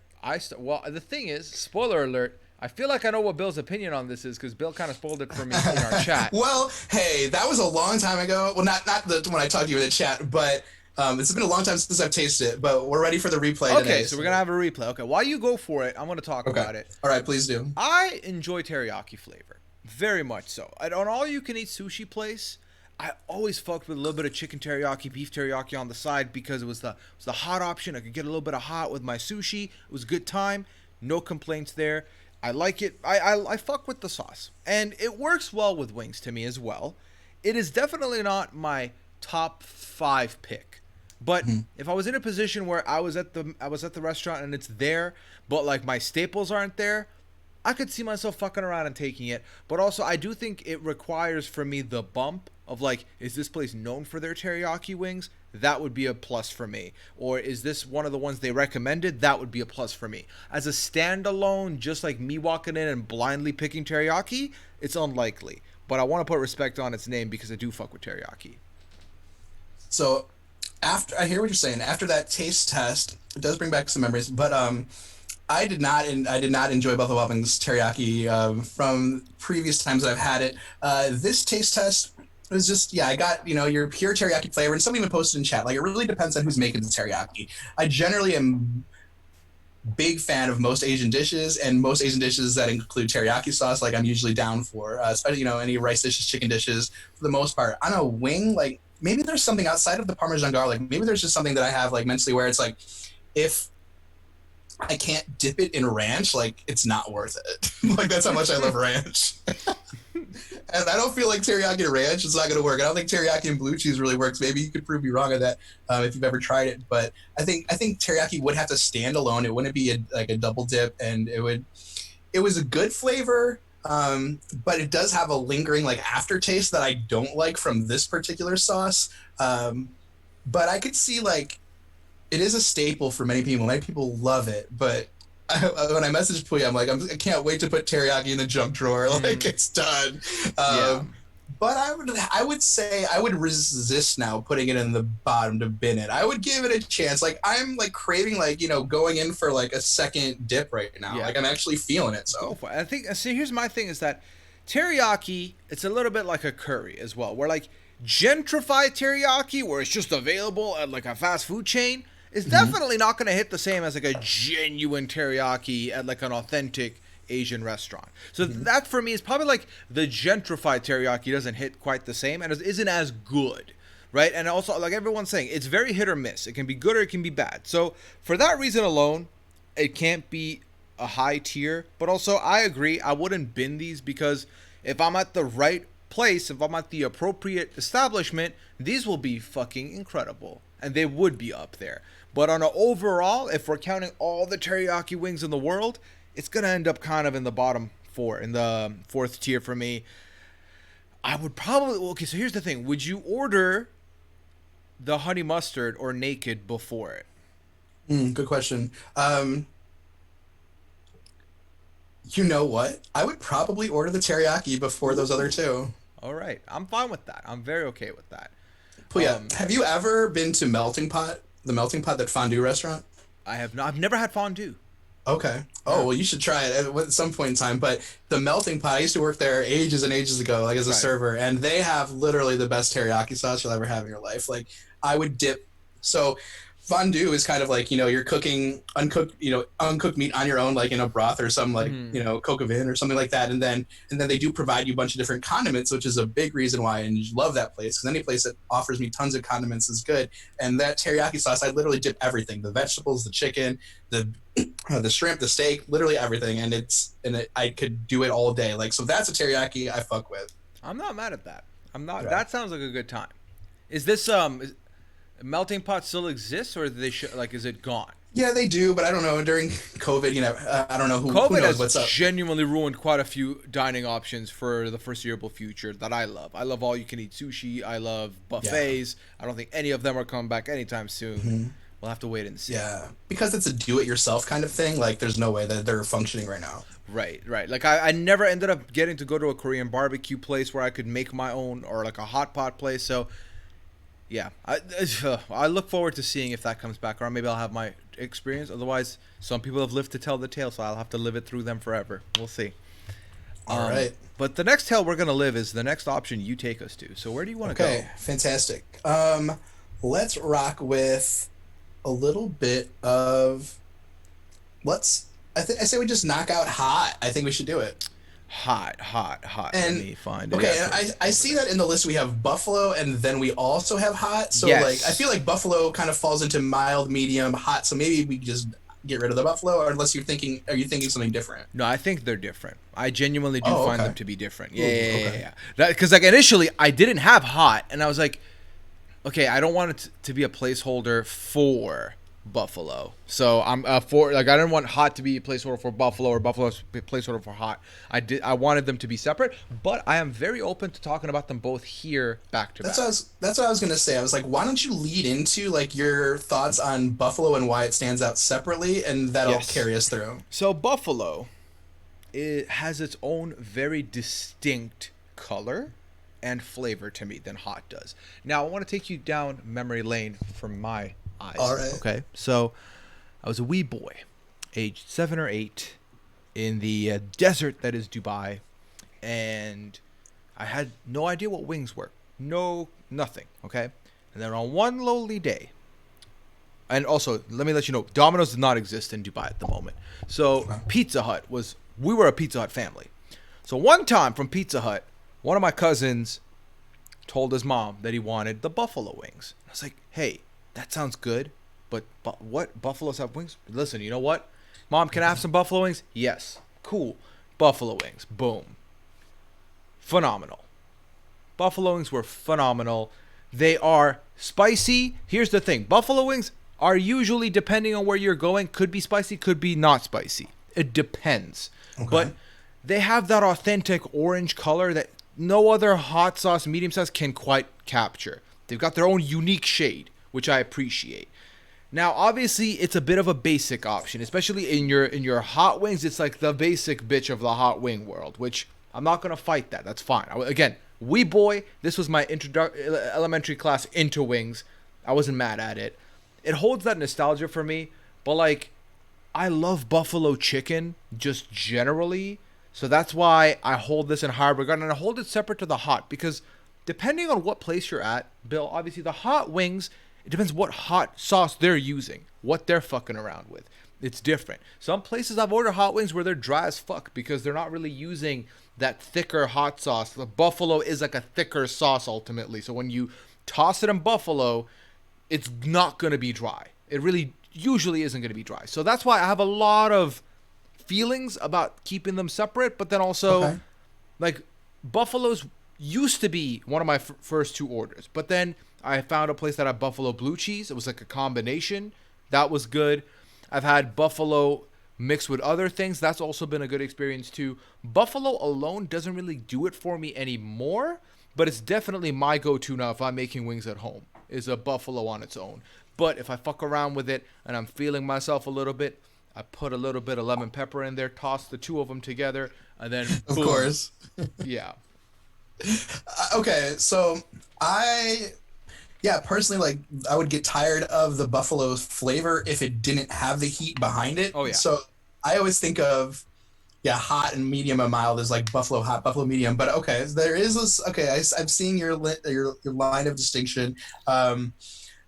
Well, the thing is, spoiler alert. I feel like I know what Bill's opinion on this is because Bill kind of spoiled it for me in our chat. Well, hey, that was a long time ago. Well, not when I talked to you in the chat, but it's been a long time since I've tasted it. But we're ready for the replay Okay, today. so we're gonna have a replay. Okay, while you go for it, I'm gonna talk about it. All right, please do. I enjoy teriyaki flavor, very much so. On all-you-can-eat sushi place, I always fucked with a little bit of chicken teriyaki, beef teriyaki on the side because it was the hot option. I could get a little bit of hot with my sushi. It was a good time. No complaints there. I like it. I fuck with the sauce, and it works well with wings to me as well. It is definitely not my top 5 pick. But if I was in a position where I was at the restaurant and it's there, but like my staples aren't there, I could see myself fucking around and taking it. But also, I do think it requires for me the bump of like, is this place known for their teriyaki wings? That would be a plus for me. Or is this one of the ones they recommended? That would be a plus for me. As a standalone, just like me walking in and blindly picking teriyaki, it's unlikely. But I want to put respect on its name because I do fuck with teriyaki. So after I hear what you're saying, after that taste test, it does bring back some memories. But I did not enjoy Buffalo Wild Wings teriyaki from previous times that I've had it. This taste test was just, yeah, I got, your pure teriyaki flavor, and somebody even posted in chat, like, it really depends on who's making the teriyaki. I generally am big fan of most Asian dishes, and most Asian dishes that include teriyaki sauce, like, I'm usually down for, especially, any rice dishes, chicken dishes, for the most part. On a wing, like, maybe there's something outside of the Parmesan garlic, maybe there's just something that I have, like, mentally where it's like, if I can't dip it in ranch, like, it's not worth it. Like, that's how much I love ranch. And I don't feel like teriyaki and ranch is not going to work. I don't think teriyaki and blue cheese really works. Maybe you could prove me wrong on that if you've ever tried it. But I think teriyaki would have to stand alone. It wouldn't be like a double dip, and it was a good flavor, but it does have a lingering like aftertaste that I don't like from this particular sauce. But I could see, like, it is a staple for many people. Many people love it, but when I messaged Puya, I'm like, I can't wait to put teriyaki in the junk drawer. Like, it's done. Yeah. But I would say I would resist now putting it in the bottom to bin it. I would give it a chance. Like, I'm like craving, like, going in for like a second dip right now. Yeah. Like, I'm actually feeling it. So Go for it. I think, see, here's my thing is that teriyaki, it's a little bit like a curry as well. Where like gentrified teriyaki, where it's just available at like a fast food chain, is definitely not going to hit the same as like a genuine teriyaki at like an authentic Asian restaurant. So that for me is probably like the gentrified teriyaki doesn't hit quite the same and isn't as good, right? And also, like everyone's saying, it's very hit or miss. It can be good or it can be bad. So for that reason alone, it can't be a high tier. But also, I agree, I wouldn't bin these because if I'm at the right place, if I'm at the appropriate establishment, these will be fucking incredible. And they would be up there. But on an overall, if we're counting all the teriyaki wings in the world, it's going to end up kind of in the bottom four, in the fourth tier for me. I would probably... Okay, so here's the thing. Would you order the honey mustard or naked before it? good question. You know what? I would probably order the teriyaki before those other two. All right. I'm fine with that. I'm very okay with that. Puya, have you ever been to Melting Pot? The Melting Pot, that fondue restaurant? I have not. I've never had fondue. Okay. Oh, well, you should try it at some point in time. But the Melting Pot, I used to work there ages and ages ago, like as a server, and they have literally the best teriyaki sauce you'll ever have in your life. Like, I would dip. So fondue is kind of like, you're cooking uncooked meat on your own, like in a broth or some like, coq au vin or something like that. And then they do provide you a bunch of different condiments, which is a big reason why I love that place. Because any place that offers me tons of condiments is good. And that teriyaki sauce, I literally dip everything: the vegetables, the chicken, the shrimp, the steak, literally everything. And I could do it all day. Like, so that's a teriyaki I fuck with. I'm not mad at that. I'm not. Yeah. That sounds like a good time. Is this Melting Pot still exists, or is it gone? Yeah, they do, but I don't know. During COVID, I don't know who COVID knows what's has up. genuinely ruined quite a few dining options for the foreseeable future that I love. I love all-you-can-eat sushi. I love buffets. Yeah. I don't think any of them are coming back anytime soon. We'll have to wait and see. Yeah, because it's a do-it-yourself kind of thing. Like, there's no way that they're functioning right now. Right. Like, I never ended up getting to go to a Korean barbecue place where I could make my own, or like a hot pot place. So, yeah, I look forward to seeing if that comes back, or maybe I'll have my experience. Otherwise, some people have lived to tell the tale, so I'll have to live it through them forever. We'll see. All right. But the next tale we're going to live is the next option you take us to. So where do you want to go? Okay, fantastic. Let's rock with a little bit of... I say we just knock out hot. I think we should do it. Hot. And, let me find it. Okay, and I see that in the list we have buffalo, and then we also have hot. So, yes. like, I feel like buffalo kind of falls into mild, medium, hot. So maybe we just get rid of the buffalo, or unless are you thinking something different? No, I think they're different. I genuinely do find them to be different. Yeah. Because like initially I didn't have hot, and I was like, okay, I don't want it to be a placeholder for Buffalo. So I'm for like I didn't want hot to be a placeholder for Buffalo or Buffalo a placeholder for hot. I wanted them to be separate, but I am very open to talking about them both here back to back. That's what I was gonna say. I was like, why don't you lead into like your thoughts on Buffalo and why it stands out separately, and that'll Yes. carry us through. So Buffalo, it has its own very distinct color and flavor to me than hot does. Now I want to take you down memory lane from my eyes. All right. Okay. So I was a wee boy, aged 7 or 8, in the desert that is Dubai, and I had no idea what wings were. No, nothing. Okay. And then on one lowly day, and also let me let you know, Domino's does not exist in Dubai at the moment. So Pizza Hut we were a Pizza Hut family. So one time from Pizza Hut, one of my cousins told his mom that he wanted the buffalo wings. I was like, hey, that sounds good, but what? Buffaloes have wings? Listen, you know what? Mom, can I have some buffalo wings? Yes. Cool. Buffalo wings. Boom. Phenomenal. Buffalo wings were phenomenal. They are spicy. Here's the thing. Buffalo wings are usually, depending on where you're going, could be spicy, could be not spicy. It depends. Okay. But they have that authentic orange color that no other hot sauce, medium sauce can quite capture. They've got their own unique shade, which I appreciate. Now, obviously, it's a bit of a basic option, especially in your hot wings. It's like the basic bitch of the hot wing world, which I'm not gonna fight that. That's fine. Again, wee boy. This was my elementary class into wings. I wasn't mad at it. It holds that nostalgia for me, but like, I love buffalo chicken just generally. So that's why I hold this in high regard, and I hold it separate to the hot, because depending on what place you're at, Bill, obviously the hot wings, it depends what hot sauce they're using, what they're fucking around with. It's different. Some places I've ordered hot wings where they're dry as fuck because they're not really using that thicker hot sauce. The buffalo is like a thicker sauce ultimately. So when you toss it in buffalo, it's not going to be dry. It really usually isn't going to be dry. So that's why I have a lot of feelings about keeping them separate, but then also like buffaloes used to be one of my first two orders, but then I found a place that had buffalo blue cheese. It was like a combination that was good. I've had buffalo mixed with other things. That's also been a good experience too. Buffalo alone doesn't really do it for me anymore, but it's definitely my go-to now if I'm making wings at home, is a buffalo on its own. But if I fuck around with it and I'm feeling myself a little bit, I put a little bit of lemon pepper in there, toss the two of them together, and then boom. Of course. Yeah. Okay, so personally, like, I would get tired of the buffalo's flavor if it didn't have the heat behind it. Oh, yeah. So I always think of, hot and medium and mild is like buffalo hot, buffalo medium. But okay, there is this. Okay, I'm seeing your line of distinction. I'm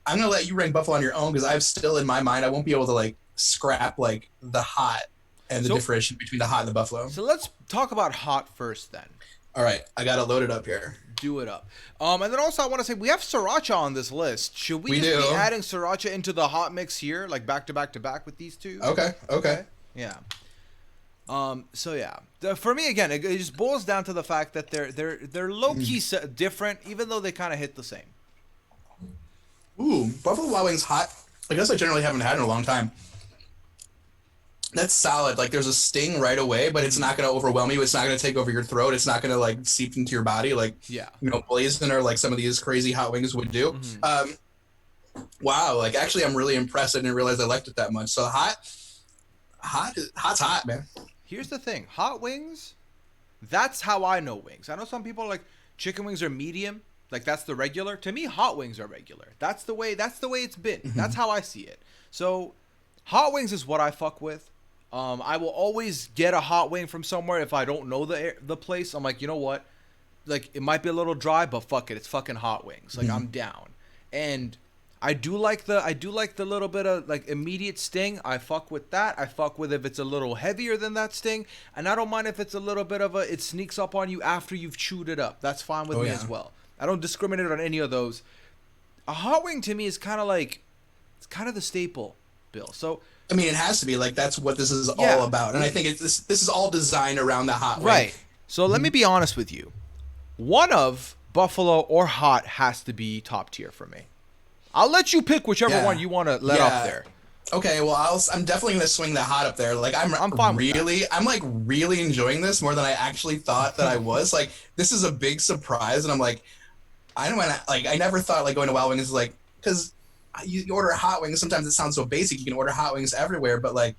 gonna let you rank buffalo on your own because I've still in my mind I won't be able to like scrap like the hot and the differentiation between the hot and the buffalo. So let's talk about hot first then. All right, I got it loaded up here. Do it up. And then also I want to say we have sriracha on this list. Should we just be adding sriracha into the hot mix here, like back to back to back with these two? Okay. Yeah. So yeah, for me again, it just boils down to the fact that they're low key different, even though they kind of hit the same. Ooh, Buffalo Wild Wings hot. I guess I generally haven't had in a long time. That's solid. Like there's a sting right away, but it's not going to overwhelm you. It's not going to take over your throat. It's not going to like seep into your body like blazing or like some of these crazy hot wings would do. Mm-hmm. Wow, like actually I'm really impressed. I didn't realize I liked it that much. So hot's hot, man. Here's the thing. Hot wings, that's how I know wings. I know some people are like chicken wings are medium. Like that's the regular. To me, hot wings are regular. That's the way it's been. Mm-hmm. That's how I see it. So hot wings is what I fuck with. I will always get a hot wing from somewhere if I don't know the place. I'm like, you know what? Like it might be a little dry, but fuck it. It's fucking hot wings. Like I'm down. And I do like the little bit of like immediate sting. I fuck with that. I fuck with if it's a little heavier than that sting, and I don't mind if it's a little bit of it sneaks up on you after you've chewed it up. That's fine with me as well. I don't discriminate on any of those. A hot wing to me is kind of like it's kind of the staple, Bill. So I mean, it has to be like that's what this is all about, and I think this is all designed around the hot wing. Right. So let me be honest with you. One of buffalo or hot has to be top tier for me. I'll let you pick whichever one you want to let up there. Okay, well, I'm definitely gonna swing that hot up there. Like, I'm fine with that. I'm like really enjoying this more than I actually thought that I was. Like, this is a big surprise, and I'm like, I don't want to, like, I never thought like going to Wild Wings is like, because you order hot wings. Sometimes it sounds so basic. You can order hot wings everywhere, but like,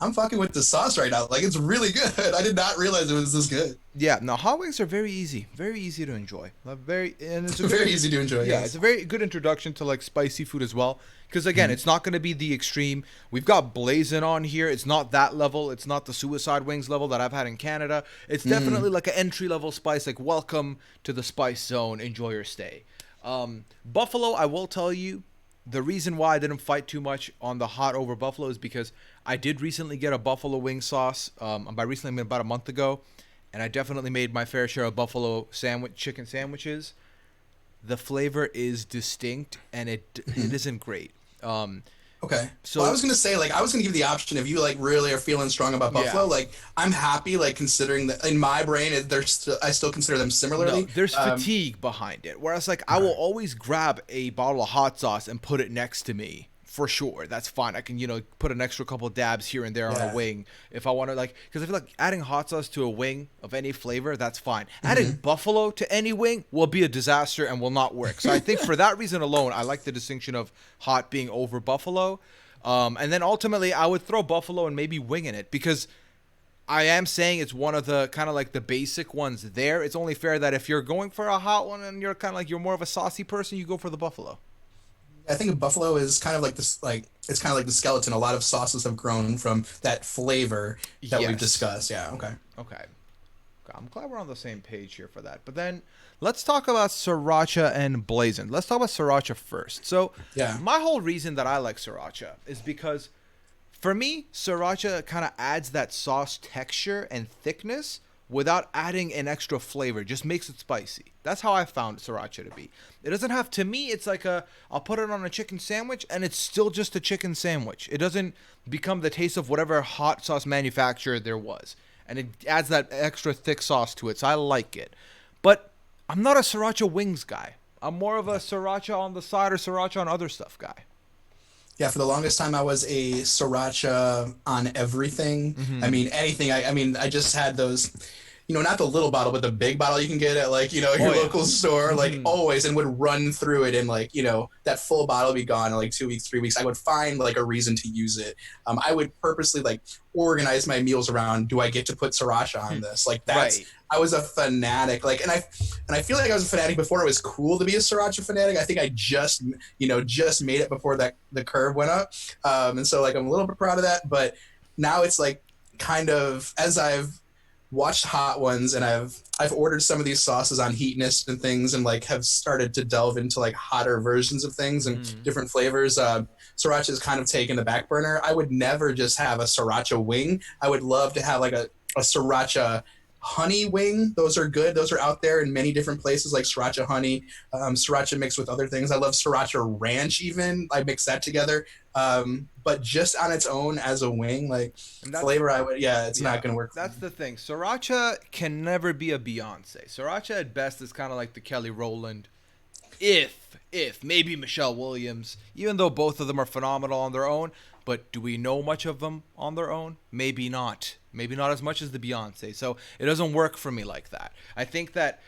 I'm fucking with the sauce right now. Like, it's really good. I did not realize it was this good. Yeah, no, hot wings are very easy to enjoy. Very, and it's a good, Very easy to enjoy. yeah, it's Yes. a very good introduction to like spicy food as well. Because again, Mhm. it's not going to be the extreme. We've got blazing on here. It's not that level. It's not the suicide wings level that I've had in Canada. It's definitely Mhm. like an entry level spice. Like welcome to the spice zone. Enjoy your stay. Buffalo, I will tell you, the reason why I didn't fight too much on the hot over buffalo is because I did recently get a buffalo wing sauce. By recently, I mean about a month ago, and I definitely made my fair share of buffalo sandwich chicken sandwiches. The flavor is distinct, and it Mhm. isn't great. Okay. Well, I So was gonna say, like, I was gonna give you the option if you like really are feeling strong about yeah, Buffalo. Like, I'm happy, like, considering that in my brain, I still consider them no, similarly. there's fatigue behind it. Whereas like I will Okay. always grab a bottle of hot sauce and put it next to me. For sure, that's fine. I can, put an extra couple dabs here and there on a Yeah. wing if I want to, like, because I feel like adding hot sauce to a wing of any flavor, that's fine. Adding Hmm. buffalo to any wing will be a disaster and will not work. So I think for that reason alone, I like the distinction of hot being over buffalo. And then ultimately, I would throw buffalo and maybe wing in it because I am saying it's one of the kind of like the basic ones there. It's only fair that if you're going for a hot one and you're kind of like you're more of a saucy person, you go for the buffalo. I think Buffalo is kind of like this, like it's kind of like the skeleton. A lot of sauces have grown from that flavor that we've Yes. discussed. Yeah. Okay. Okay. I'm glad we're on the same page here for that. But then let's talk about sriracha and blazing. Let's talk about sriracha first. So Yeah. my whole reason that I like sriracha is because for me, sriracha kind of adds that sauce texture and thickness without adding an extra flavor. Just makes it spicy. That's how I found sriracha to be. It doesn't have, to me, it's like I'll put it on a chicken sandwich and it's still just a chicken sandwich. It doesn't become the taste of whatever hot sauce manufacturer there was. And it adds that extra thick sauce to it. So I like it. But I'm not a sriracha wings guy. I'm more of a sriracha on the side or sriracha on other stuff guy. Yeah, for the longest time, I was a sriracha on everything. I Mm-hmm. mean, anything. I mean, I just had those, not the little bottle, but the big bottle you can get at like, Oh your yeah. local store, like Mm-hmm. always, and would run through it. And like, that full bottle would be gone in like 2 weeks, 3 weeks. I would find like a reason to use it. I would purposely like organize my meals around, do I get to put sriracha on this? Like Right. I was a fanatic. Like, and I feel like I was a fanatic before it was cool to be a sriracha fanatic. I think I just made it before that the curve went up. And so like I'm a little bit proud of that, but now it's like kind of as I've watched hot ones and I've ordered some of these sauces on Heatness and things and like have started to delve into like hotter versions of things and Mm-hmm. different flavors. Sriracha is kind of taken the back burner. I would never just have a sriracha wing. I would love to have like a sriracha honey wing. Those are good. Those are out there in many different places, like sriracha honey, sriracha mixed with other things. I love sriracha ranch. Even I mix that together. But just on its own as a wing, like And that's flavor, I would. Yeah, it's yeah, not gonna work for that's me. the thing. Sriracha can never be a Beyonce. Sriracha at best is kind of like the Kelly Rowland. If maybe Michelle Williams, even though both of them are phenomenal on their own, but do we know much of them on their own? Maybe not. Maybe not as much as the Beyonce. So it doesn't work for me like that. I think that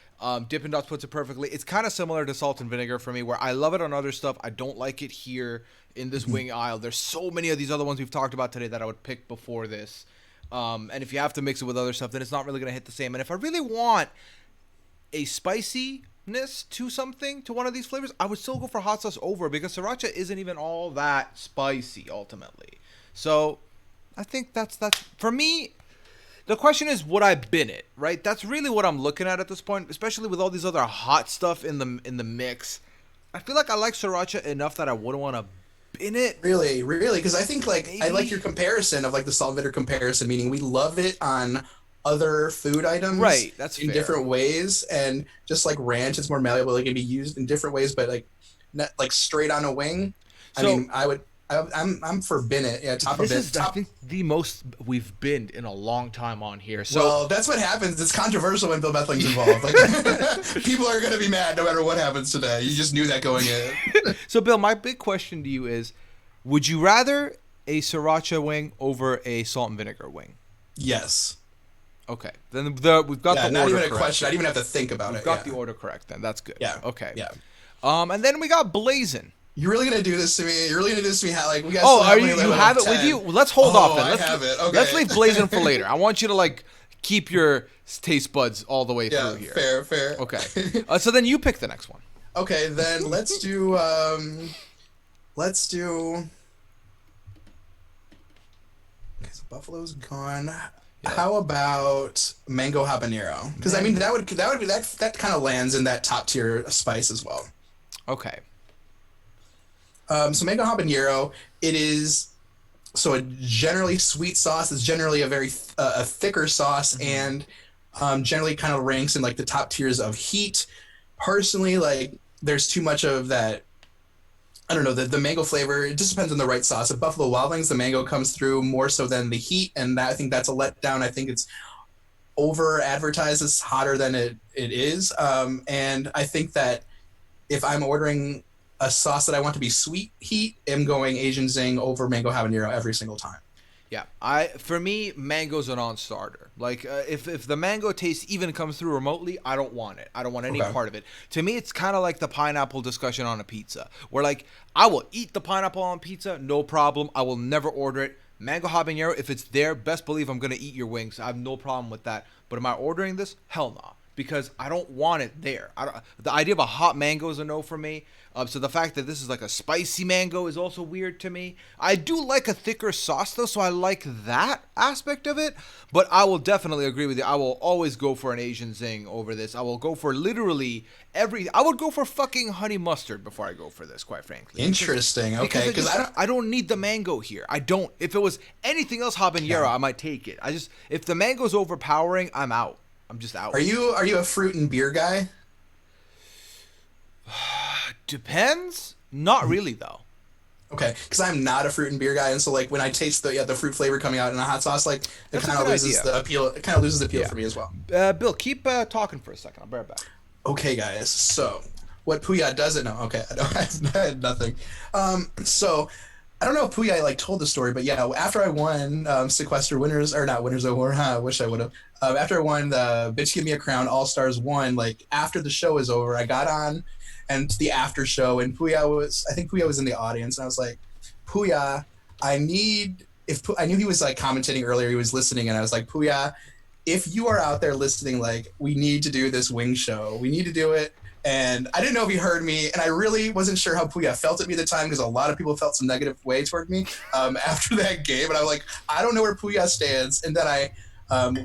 Dippin' Dots puts it perfectly. It's kind of similar to salt and vinegar for me, where I love it on other stuff. I don't like it here in this Mhm. wing aisle. There's so many of these other ones we've talked about today that I would pick before this. And if you have to mix it with other stuff, then it's not really going to hit the same. And if I really want a spiciness to something, to one of these flavors, I would still go for hot sauce over because sriracha isn't even all that spicy ultimately. So I think that's for me. The question is, would I bin it? Right. That's really what I'm looking at this point, especially with all these other hot stuff in the mix. I feel like I like sriracha enough that I wouldn't want to bin it. Really, really, because I think like I like Maybe. your comparison of like the salt and vinegar comparison, meaning we love it on other food items Right. That's in fair. different ways, and just like ranch, it's more malleable. It can be used in different ways, but like not like straight on a wing. I So mean, I'm for Bennett. Yeah, top of this it. is, I Top. think, the most we've been in a long time on here. So Well, that's what happens. It's controversial when Bill Bethling's involved. Like people are gonna be mad no matter what happens today. You just knew that going in. So, Bill, my big question to you is: would you rather a sriracha wing over a salt and vinegar wing? Yes. Okay. Then we've got Yeah, the not order even a correct. question. I didn't even have to think about We've it. got Yeah. the order correct then. That's good. Yeah. Okay. Yeah. And then we got blazing. You're really gonna do this to me? You're really gonna do this to me? Like we got Oh, still are have you? money You left have of it with 10. you? Let's hold off then. I Let's have it. Okay. let's leave blazing for later. I want you to like keep your taste buds all the way Yeah, through here. fair. Okay. So then you pick the next one. Okay, then let's do. Okay, so Buffalo's gone. Yeah. How about mango habanero? Because I mean that kind of lands in that top tier spice as well. Okay. So mango habanero, it is so a generally sweet sauce. It's generally a very a thicker sauce, and generally kind of ranks in like the top tiers of heat. Personally, like there's too much of that. I don't know, the mango flavor. It just depends on the right sauce. At Buffalo Wild Wings, the mango comes through more so than the heat, and I think that's a letdown. I think it's over advertised as hotter than it is, and I think that if I'm ordering a sauce that I want to be sweet heat, I'm going Asian Zing over mango habanero every single time. Yeah, for me, mango's a non-starter. Like, if the mango taste even comes through remotely, I don't want it. I don't want any part of it. To me, it's kind of like the pineapple discussion on a pizza, where like I will eat the pineapple on pizza, no problem. I will never order it. Mango habanero, if it's there, best believe I'm gonna eat your wings. I have no problem with that. But am I ordering this? Hell no, because I don't want it there. The idea of a hot mango is a no for me. So the fact that this is like a spicy mango is also weird to me. I do like a thicker sauce though, so I like that aspect of it. But I will definitely agree with you. I will always go for an Asian Zing over this. I will go for literally I would go for fucking honey mustard before I go for this, quite frankly. Interesting. Okay, because I don't need the mango here. I don't. If it was anything else habanero, I might take it. If the mango's overpowering, I'm out. I'm just out. Are you a fruit and beer guy? Depends. Not really though. Okay, because I'm not a fruit and beer guy, and so like when I taste the fruit flavor coming out in a hot sauce, like it kind of loses the appeal. It kind of loses the appeal for me as well. Bill, keep talking for a second. I'll be right back. Okay, guys. So what Puya doesn't know. Okay, I had nothing. So I don't know if Puya like told the story, but yeah, after I won Sequester Winners or not Winners Award, I wish I would have. After I won the Bitch Give Me a Crown All Stars 1, like after the show was over, I got on and the after show, and I think Puya was in the audience, and I was like, Puya, I knew he was like commentating earlier, he was listening, and I was like, Puya, if you are out there listening, like we need to do this wing show, we need to do it. And I didn't know if he heard me, and I really wasn't sure how Puya felt at me at the time, because a lot of people felt some negative way toward me after that game, and I was like, I don't know where Puya stands. And then I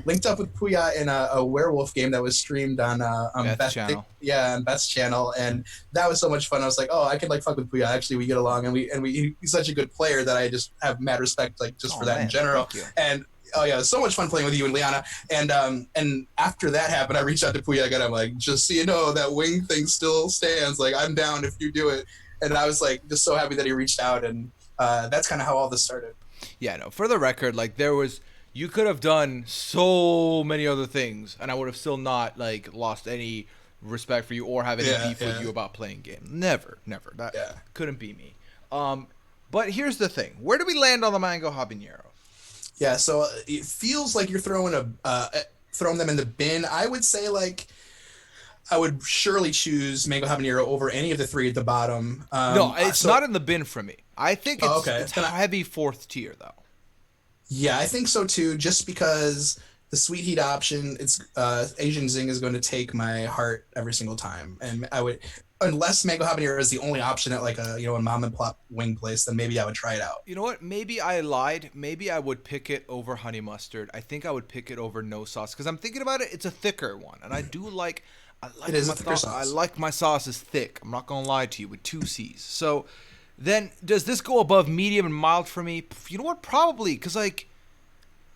linked up with Puya in a werewolf game that was streamed on Beth's channel. On Beth's channel, and that was so much fun. I was like, oh, I can like fuck with Puya. Actually, we get along, and he's such a good player that I just have mad respect like just for that in general. And oh yeah, it was so much fun playing with you and Liana. And after that happened, I reached out to Puya again. I'm like, just so you know, that wing thing still stands. Like, I'm down if you do it. And I was like, just so happy that he reached out, and that's kind of how all this started. Yeah, no. For the record, like you could have done so many other things, and I would have still not like lost any respect for you or have any beef with you about playing games. Never. That couldn't be me. But here's the thing: where do we land on the mango habanero? Yeah, so it feels like you're throwing them in the bin. I would say like I would surely choose mango habanero over any of the three at the bottom. No, it's not in the bin for me. I think it's, okay. It's heavy fourth tier though. Yeah, I think so too. Just because the sweet heat option, it's Asian Zing is going to take my heart every single time, and I would. Unless mango habanero is the only option at like a mom and pop wing place, then maybe I would try it out. You know what? Maybe I lied. Maybe I would pick it over honey mustard. I think I would pick it over no sauce because I'm thinking about it. It's a thicker one, and I like it is a thicker sauce. I like my sauces thick. I'm not gonna lie to you, with 2 C's. So then, does this go above medium and mild for me? You know what? Probably, because like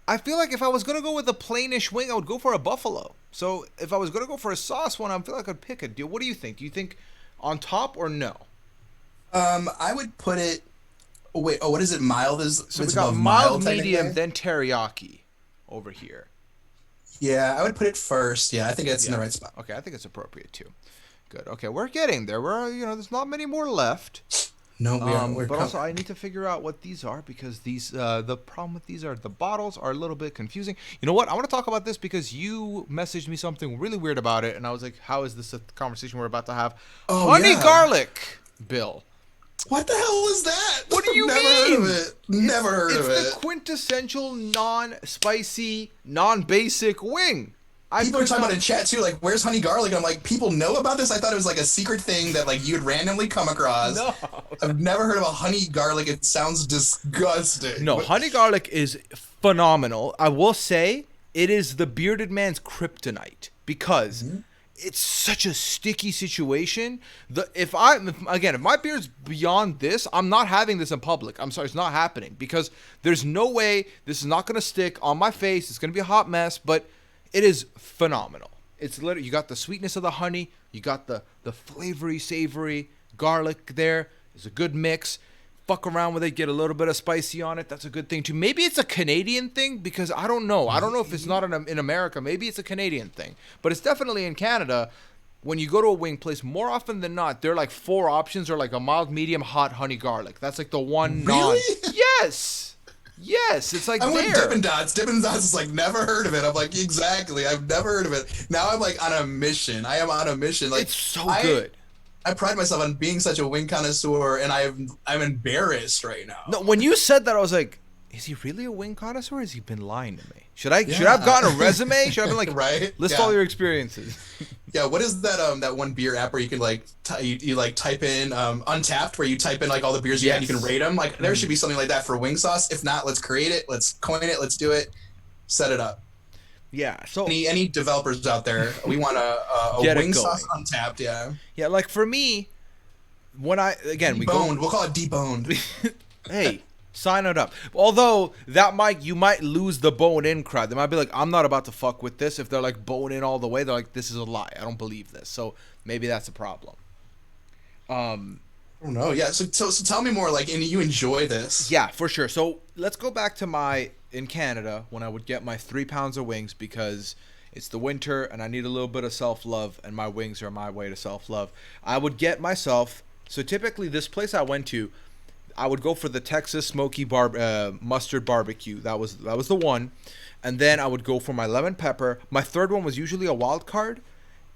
I feel like if I was gonna go with a plainish wing, I would go for a buffalo. So if I was gonna go for a sauce one, I feel like I'd pick it. What do you think? Do you think on top or no? I would put it. Oh wait. Oh, what is it? Mild is. So we got mild, medium, then teriyaki over here. Yeah, I would put it first. Yeah, I think it's in the right spot. Okay, I think it's appropriate too. Good. Okay, we're getting there. There's not many more left. No, we are. But also, I need to figure out what these are because the problem with these are the bottles are a little bit confusing. You know what? I want to talk about this because you messaged me something really weird about it, and I was like, "How is this a conversation we're about to have?" Oh Honey yeah. garlic, Bill. What the hell is that? What do I've you never mean? heard of it. Never heard of It's the it. quintessential non-spicy, non-basic wing. I People are could talking not. about it in chat too, like, where's honey garlic? I'm like, people know about this? I thought it was like a secret thing that like you'd randomly come across. No. I've never heard of a honey garlic. It sounds disgusting. No, honey garlic is phenomenal. I will say it is the bearded man's kryptonite because it's such a sticky situation. If my beard's beyond this, I'm not having this in public. I'm sorry, it's not happening because there's no way this is not going to stick on my face. It's going to be a hot mess, but it is phenomenal. It's literally you got the sweetness of the honey, you got the flavory, savory garlic there. It's a good mix. Fuck around with it, get a little bit of spicy on it. That's a good thing too. Maybe it's a Canadian thing because I don't know. I don't know if it's not in America. Maybe it's a Canadian thing, but it's definitely in Canada. When you go to a wing place, more often than not, there are like 4 options or like a mild, medium, hot, honey, garlic. That's like the one non. Really? Yes, yes. It's like I'm with there. Dippin' Dots. Dippin' Dots is like never heard of it. I'm like, exactly. I've never heard of it. Now I'm like on a mission. I am on a mission. Like It's so I, good. I pride myself on being such a wing connoisseur, and I'm embarrassed right now. No, when you said that, I was like, is he really a wing connoisseur? Or has he been lying to me? Should I Yeah. have gotten a resume? Should I have been like, Right? list Yeah. all your experiences? Yeah, what is that one beer app where you can like you like type in Untapped, where you type in like all the beers you had and you can Yes. rate them. Like there should be something like that for wing sauce. If not, let's create it. Let's coin it. Let's do it. Set it up. Yeah. So Any developers out there, we want a Get it wing going. sauce Untapped. Yeah, yeah, like for me, when we go. deboned. We'll call it deboned. Hey, sign it up. Although you might lose the bone in crowd. They might be like, I'm not about to fuck with this. If they're like bone in all the way, they're like, this is a lie. I don't believe this. So maybe that's a problem. Oh no, yeah. So tell me more. Like, and you enjoy this? Yeah, for sure. So let's go back to in Canada when I would get my 3 pounds of wings because it's the winter and I need a little bit of self-love and my wings are my way to self-love. I would get myself. So typically this place I went to, I would go for the Texas smoky mustard barbecue. That was the one. And then I would go for my lemon pepper. My third one was usually a wild card.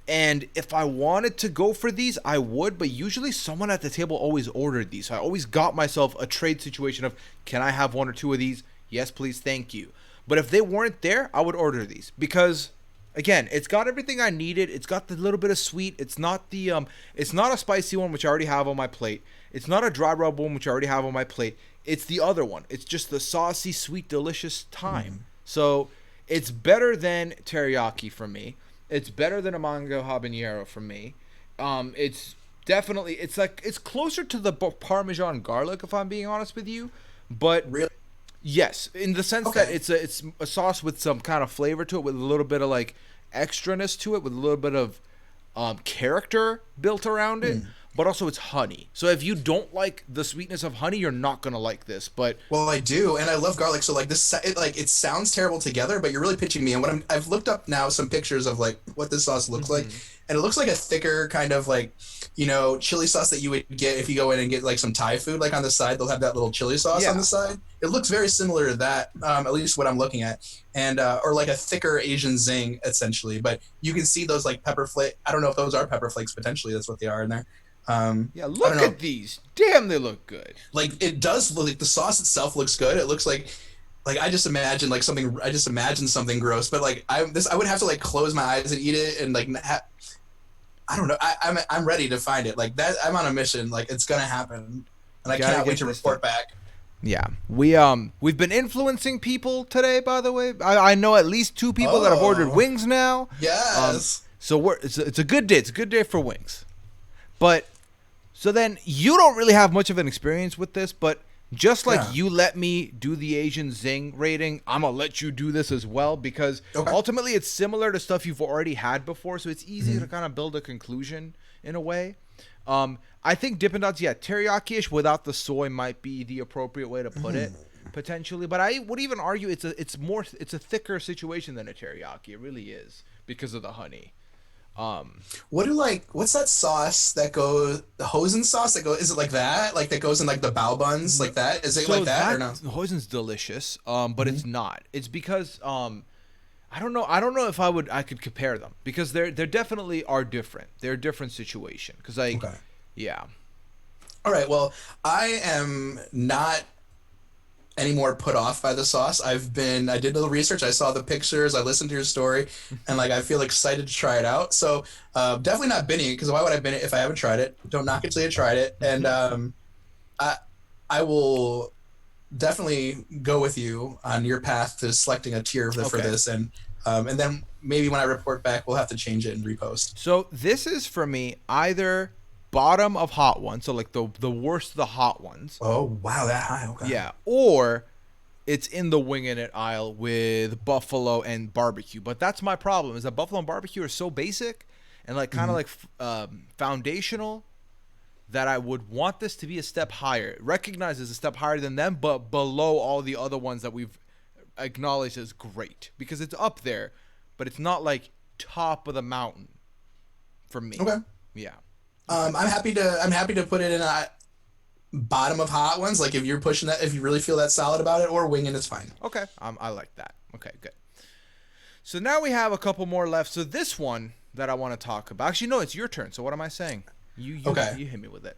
And if I wanted to go for these, I would, but usually someone at the table always ordered these. So I always got myself a trade situation of, can I have 1 or 2 of these? Yes, please, thank you. But if they weren't there, I would order these because, again, it's got everything I needed. It's got the little bit of sweet. It's not it's not a spicy one, which I already have on my plate. It's not a dry rub one, which I already have on my plate. It's the other one. It's just the saucy, sweet, delicious thyme. So it's better than teriyaki for me. It's better than a mango habanero for me. It's definitely it's closer to the Parmesan garlic if I'm being honest with you, but Really? yes, in the sense that it's a sauce with some kind of flavor to it, with a little bit of like extraness to it, with a little bit of character built around it. But also it's honey. So if you don't like the sweetness of honey, you're not gonna like this. But Well, I do, and I love garlic. So like this, it sounds terrible together, but you're really pitching me. And I've looked up now some pictures of like what this sauce looks like, and it looks like a thicker kind of like, chili sauce that you would get if you go in and get like some Thai food. Like on the side, they'll have that little chili sauce on Yeah. the side. It looks very similar to that, at least what I'm looking at, and or like a thicker Asian zing essentially. But you can see those like pepper flake. I don't know if those are pepper flakes. Potentially, that's what they are in there. yeah, I look don't know. at these. Damn, they look good. Like it does look like the sauce itself looks good. It looks like I just imagine like something. I just imagine something gross, but like I would have to like close my eyes and eat it and like I don't know. I'm ready to find it. Like that. I'm on a mission. Like it's gonna happen, and I Gotta cannot get wait to this report done. back. Yeah, we've been influencing people today. By the way, I know at least 2 people that have ordered Oh. wings now. Yes. So it's a good day. It's a good day for wings. But so then you don't really have much of an experience with this, but just like Yeah. you let me do the Asian Zing rating, I'm gonna let you do this as well because Okay. ultimately it's similar to stuff you've already had before, so it's easy to kind of build a conclusion in a way. I think Dippin' Dots, yeah, teriyaki-ish without the soy might be the appropriate way to put it, potentially. But I would even argue it's a thicker situation than a teriyaki. It really is because of the honey. What's that sauce that goes, the hoisin sauce that goes, is it like that? Like that goes in like the bao buns like that? Is it So like that or that no? hoisin's delicious, but Hmm. it's not. It's because I don't know. I don't know if I could compare them because they're definitely are different. They're a different situation. Because like, Okay. yeah, All right. Well, I am not any more put off by the sauce. I did a little research. I saw the pictures. I listened to your story, and like I feel excited to try it out. So definitely not binning it because why would I bin it if I haven't tried it? Don't knock it till you tried it. And I I will definitely go with you on your path to selecting a tier for okay. this, and then maybe when I report back, we'll have to change it and repost. So this is for me either bottom of hot ones, so like the worst of the hot ones, Oh wow, that high. Okay. yeah, or it's in the wing in it aisle with buffalo and barbecue. But that's my problem is that buffalo and barbecue are so basic and like kind of Hmm. like foundational that I would want this to be a step higher. Recognized as a step higher than them, but below all the other ones that we've acknowledged as great because it's up there, but it's not like top of the mountain for me. Okay. Yeah. Okay. I'm happy to put it in a bottom of hot ones. Like if you're pushing that, if you really feel that solid about it, or winging is fine. Okay. I like that. Okay. Good. So now we have a couple more left. So this one that I want to talk about. Actually, no, it's your turn. So what am I saying? Okay. You hit me with it.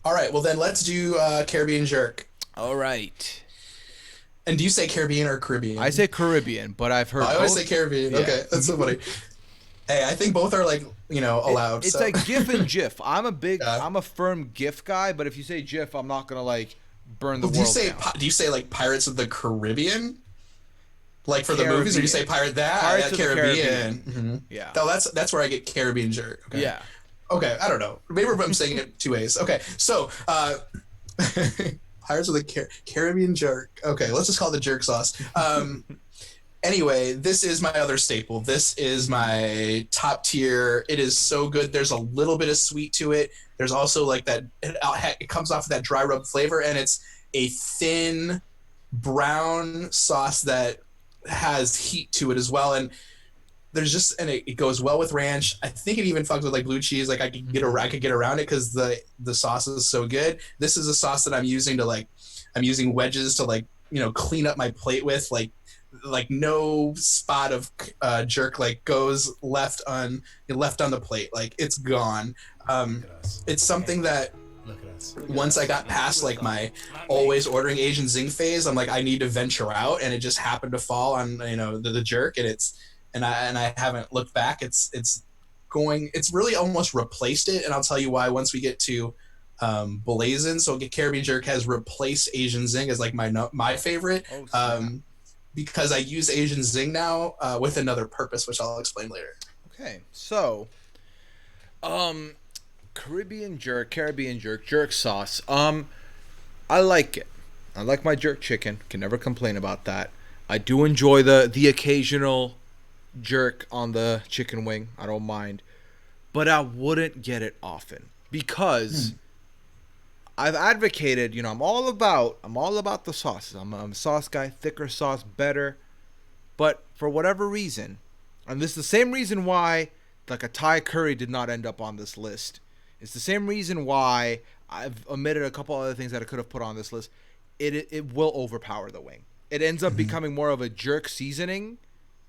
All right. Well, then let's do Caribbean jerk. All right. And do you say Caribbean or I Caribbean? say Caribbean, but I've Oh, heard I always say both. Caribbean. Yeah. Okay, that's so funny. Hey, I think both are like allowed. It's So like GIF and GIF. yeah. I'm a firm GIF guy, but if you say GIF, I'm not gonna like burn the Well, do you world say down. do you say like Pirates of the Caribbean, like for the movies, or do you say Caribbean. pirate that Pirates that of the Caribbean? Caribbean. Hmm. Yeah. No, that's where I get Caribbean jerk. Okay. Yeah. Okay. I don't know. Maybe I'm saying it two ways. Okay. So Pirates of the Caribbean jerk. Okay, let's just call it the jerk sauce. Anyway, this is my other staple. This is my top tier. It is so good. There's a little bit of sweet to it. There's also like that. It comes off of that dry rub flavor, and it's a thin brown sauce that has heat to it as well. And it goes well with ranch. I think it even fucks with like blue cheese. Like I could get around it because the sauce is so good. This is a sauce that I'm using to like I'm using wedges to like clean up my plate with like no spot of jerk like goes left on the plate, like it's gone. Look at us. It's something that Look at us. once I got past like my always ordering Asian zing phase, I'm like I need to venture out, and it just happened to fall on the jerk, and I haven't looked back. It's really almost replaced it, and I'll tell you why once we get to blazing. So Caribbean jerk has replaced Asian zing as like my favorite. Oh snap. Because I use Asian Zing now with another purpose, which I'll explain later. Okay. So, um, Caribbean jerk, jerk sauce. I like it. I like my jerk chicken. Can never complain about that. I do enjoy the occasional jerk on the chicken wing. I don't mind, but I wouldn't get it often because I've advocated. I'm all about the sauces. I'm a sauce guy. Thicker sauce, better. But for whatever reason, and this is the same reason why like a Thai curry did not end up on this list. It's the same reason why I've omitted a couple other things that I could have put on this list. It will overpower the wing. It ends up Mm-hmm. becoming more of a jerk seasoning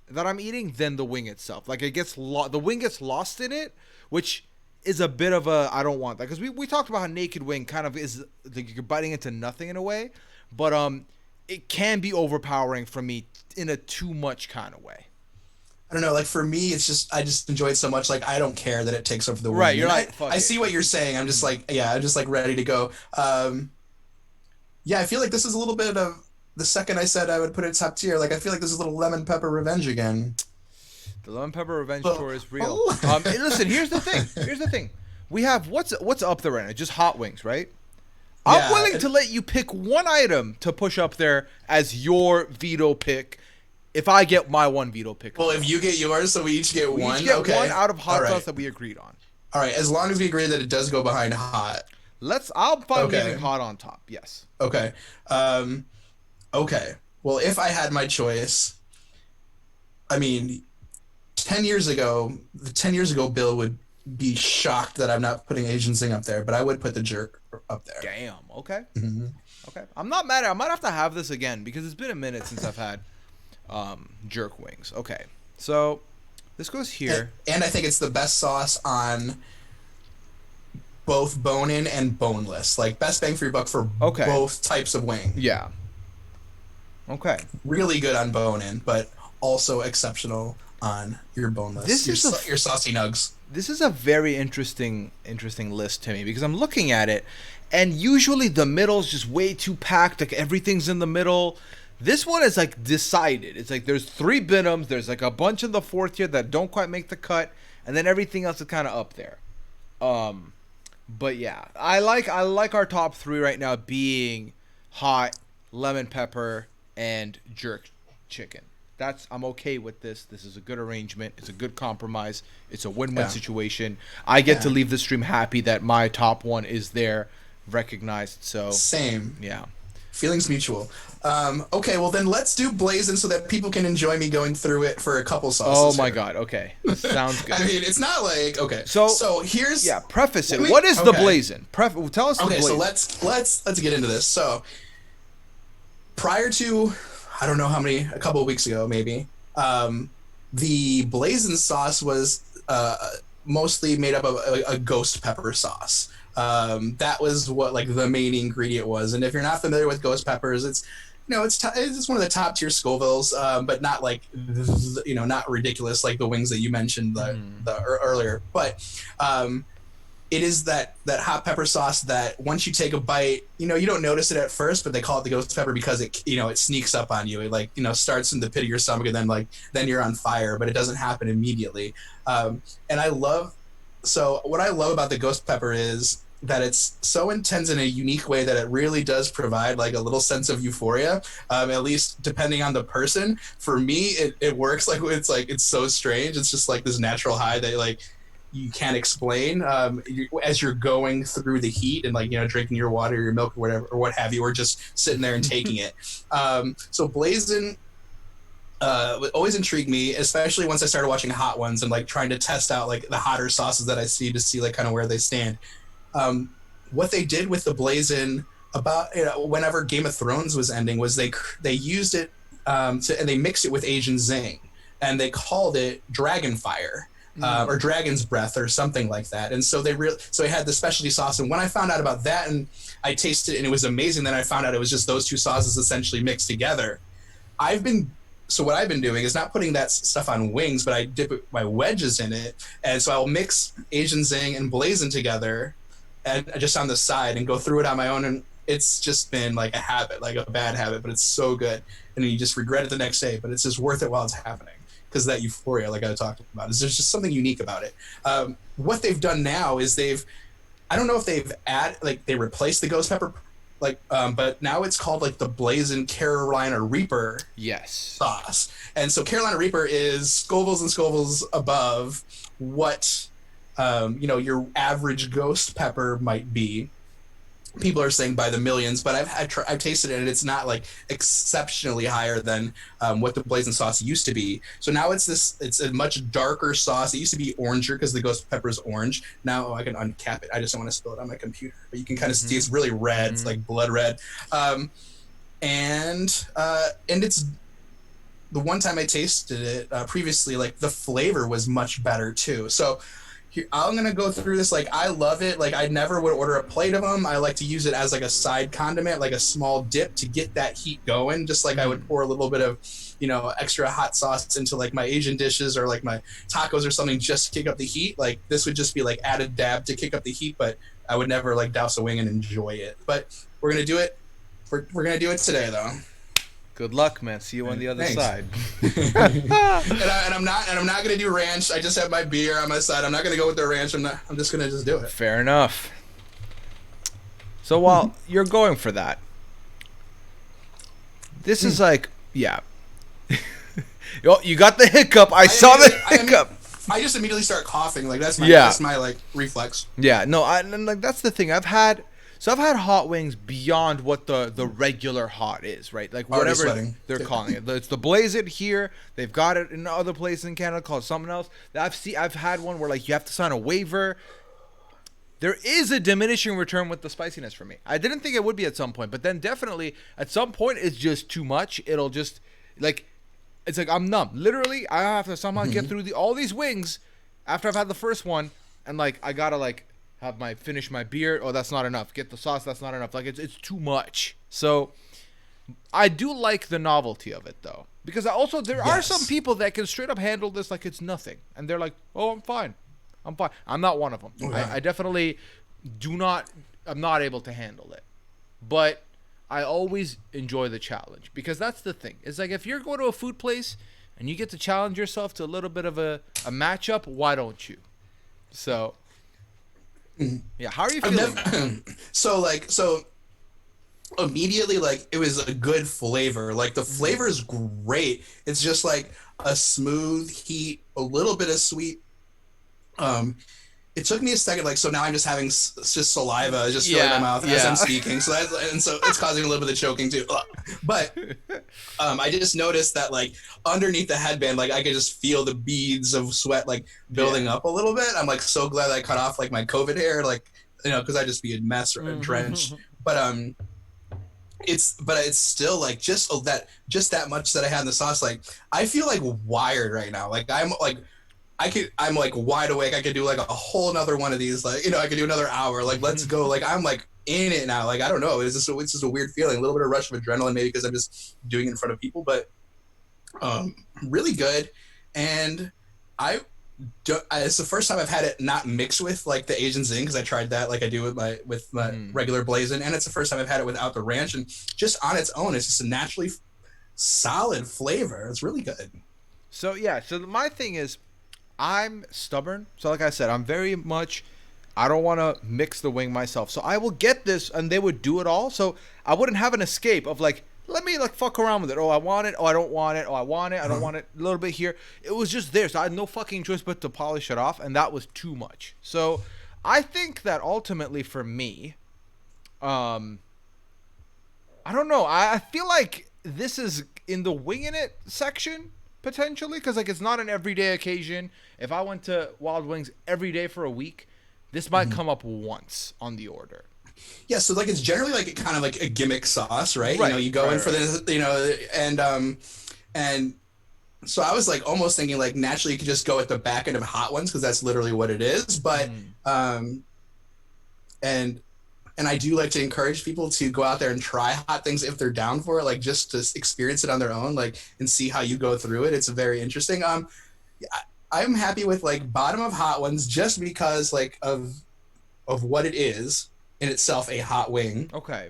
that I'm eating than the wing itself. Like the wing gets lost in it, which is a bit of a I don't want that because we talked about how naked wing kind of is like you're biting into nothing in a way, but it can be overpowering for me in a too much kind of way. I don't know. Like for me, it's just I just enjoy it so much. Like I don't care that it takes over the Right, wing. you're And like, fuck I it. see what you're saying. I'm just like yeah, I'm just like ready to go. Yeah, I feel like this is a little bit of the second I said I would put it top tier. Like I feel like this is a little lemon pepper revenge again. The lemon pepper revenge Oh. tour is real. Oh. Hey, listen, here's the thing. Here's the thing. We have what's up there right now? Just hot wings, right? I'm Yeah, willing and- to let you pick one item to push up there as your veto pick. If I get my one veto pick, Well, if you get yours, so we each get we one. each get Okay. one out of hot All right. sauce that we agreed on. All right. As long as we agree that it does go behind hot. I'm fine Okay. leaving hot on top. Yes. Okay. Okay. Well, if I had my choice, I mean, 10 years ago, the 10 years ago Bill would be shocked that I'm not putting Asian Zing up there, but I would put the jerk up there. Damn. Okay. Mm-hmm. Okay. I'm not mad. I might have to have this again because it's been a minute since I've had jerk wings. Okay. So this goes here. And I think it's the best sauce on both bone-in and boneless. Like, best bang for your buck for both types of wing. Yeah. Okay. Really good on bone-in, but also exceptional on your boneless. This is your saucy nugs. This is a very interesting list to me because I'm looking at it, and usually the middle's just way too packed. Like, everything's in the middle. This one is like decided. It's like there's 3 Binums. There's like a bunch in the 4th tier that don't quite make the cut, and then everything else is kind of up there. But yeah, I like our top 3 right now being hot, lemon pepper, and jerk chicken. I'm okay with this. This is a good arrangement. It's a good compromise. It's a win-win situation. I get to leave the stream happy that my top 1 is there, recognized. So same. Yeah. Feelings mutual. Okay, well then let's do Blazin' so that people can enjoy me going through it for a couple sauces. Oh my god, okay. Sounds good. I mean, it's not like, okay. So here's... Yeah, preface it. What is the Blazin'? Tell us the Blazin'. Okay, so let's get into this. So, prior to, I don't know how many, a couple of weeks ago maybe, the Blazin' sauce was mostly made up of a ghost pepper sauce. That was what like the main ingredient was. And if you're not familiar with ghost peppers, it's it's one of the top tier Scovilles, but not like not ridiculous like the wings that you mentioned earlier. But it is that hot pepper sauce that once you take a bite, you don't notice it at first, but they call it the ghost pepper because it it sneaks up on you. It like starts in the pit of your stomach and then you're on fire, but it doesn't happen immediately. And what I love about the ghost pepper is that it's so intense in a unique way that it really does provide like a little sense of euphoria, at least depending on the person. For me, it works it's so strange. It's just like this natural high that like you can't explain as you're going through the heat and drinking your water or your milk or whatever or what have you, or just sitting there and taking it. So Blazin' always intrigued me, especially once I started watching Hot Ones and trying to test out the hotter sauces that I see to see kind of where they stand. What they did with the Blazin' about whenever Game of Thrones was ending was they used it and they mixed it with Asian Zing, and they called it Dragon Fire. Or Dragon's Breath or something like that. And so so I had the specialty sauce, and when I found out about that and I tasted it and it was amazing, then I found out it was just those two sauces essentially mixed together. So what I've been doing is not putting that stuff on wings, but I dip my wedges in it, and so I'll mix Asian Zing and Blazin' together and just on the side and go through it on my own, and it's just been like a habit, like a bad habit, but it's so good, and you just regret it the next day, but it's just worth it while it's happening. Because that euphoria, like I talked about, there's just something unique about it. What they've done now is I don't know if they've they replaced the ghost pepper, but now it's called the Blazin' Carolina Reaper sauce. And so Carolina Reaper is Scovilles and Scovilles above what your average ghost pepper might be. People are saying by the millions, but I've tasted it and it's not exceptionally higher than what the Blazin' sauce used to be. So now it's a much darker sauce. It used to be oranger because the ghost pepper is orange. Now I can uncap it. I just don't want to spill it on my computer, but you can kind of see it's really red. It's like blood red. And it's the one time I tasted it previously, the flavor was much better too. So here, I'm going to go through this. I love it. I never would order a plate of them. I like to use it as a side condiment, like a small dip to get that heat going. Just like I would pour a little bit of, extra hot sauce into my Asian dishes or my tacos or something just to kick up the heat. This would just be added dab to kick up the heat, but I would never douse a wing and enjoy it. But we're going to do it. We're going to do it today though. Good luck, man. See you on the other side. and I'm not gonna do ranch. I just have my beer on my side. I'm not gonna go with the ranch. I'm just gonna do it. Fair enough. So while you're going for that, this is yeah. You got the hiccup. I saw the hiccup. I just immediately start coughing. That's my reflex. Yeah. No. That's the thing. I've had. So I've had hot wings beyond what the regular hot is, right? Like Already whatever sweating. they're calling it. It's the Blaze It here. They've got it in other places in Canada called something else. I've had one where like you have to sign a waiver. There is a diminishing return with the spiciness for me. I didn't think it would be at some point, but then definitely at some point it's just too much. It'll just like it's like I'm numb. Literally, I have to somehow get through all these wings after I've had the first one, and like I gotta like finish my beer. Oh, that's not enough. Get the sauce. That's not enough. Like it's too much. So I do like the novelty of it though, because also there are some people that can straight up handle this like it's nothing, and they're like, oh, I'm fine. I'm fine. I'm not one of them. I definitely do not. I'm not able to handle it, but I always enjoy the challenge because that's the thing. It's like if you're going to a food place and you get to challenge yourself to a little bit of a matchup, why don't you? So, yeah. How are you feeling? So immediately, like, it was a good flavor. Like, the flavor is great. It's just like a smooth heat, a little bit of sweet. It took me a second, like, so now I'm just having just saliva just filling my mouth as I'm speaking. So it's causing a little bit of choking too. But I just noticed that, like, underneath the headband, like, I could just feel the beads of sweat, like, building up a little bit. I'm like so glad I cut off like my COVID hair, like, you know, because I'd just be a mess or drenched. But it's still like just that much that I had in the sauce. Like, I feel like wired right now. Like, I'm like wide awake. I could do like a whole nother one of these. Like, you know, I could do another hour. Like, let's go. Like, I'm like in it now. Like, I don't know. It's just a weird feeling. A little bit of rush of adrenaline, maybe because I'm just doing it in front of people. But really good. And it's the first time I've had it not mixed with like the Asian zing, because I tried that like I do with my regular blazing, and it's the first time I've had it without the ranch. And just on its own, it's just a naturally solid flavor. It's really good. So yeah. So my thing is, I'm stubborn. So like I said, I'm very much, I don't want to mix the wing myself. So I will get this and they would do it all. So I wouldn't have an escape of like, let me like fuck around with it. Oh, I want it. Oh, I don't want it. Oh, I want it. I don't want it. A little bit here. It was just there. So I had no fucking choice but to polish it off. And that was too much. So I think that ultimately for me, I don't know. I feel like this is in the winging it section potentially, because like it's not an everyday occasion. If I went to Wild Wings every day for a week, this might come up once on the order. Yeah, so like it's generally like kind of like a gimmick sauce, right? You know, you go in for this, you know, and so I was like almost thinking like naturally you could just go at the back end of hot ones because that's literally what it is. But and I do like to encourage people to go out there and try hot things if they're down for it, like just to experience it on their own, like, and see how you go through it. It's very interesting. I'm happy with like bottom of hot ones just because like of what it is in itself, a hot wing. Okay.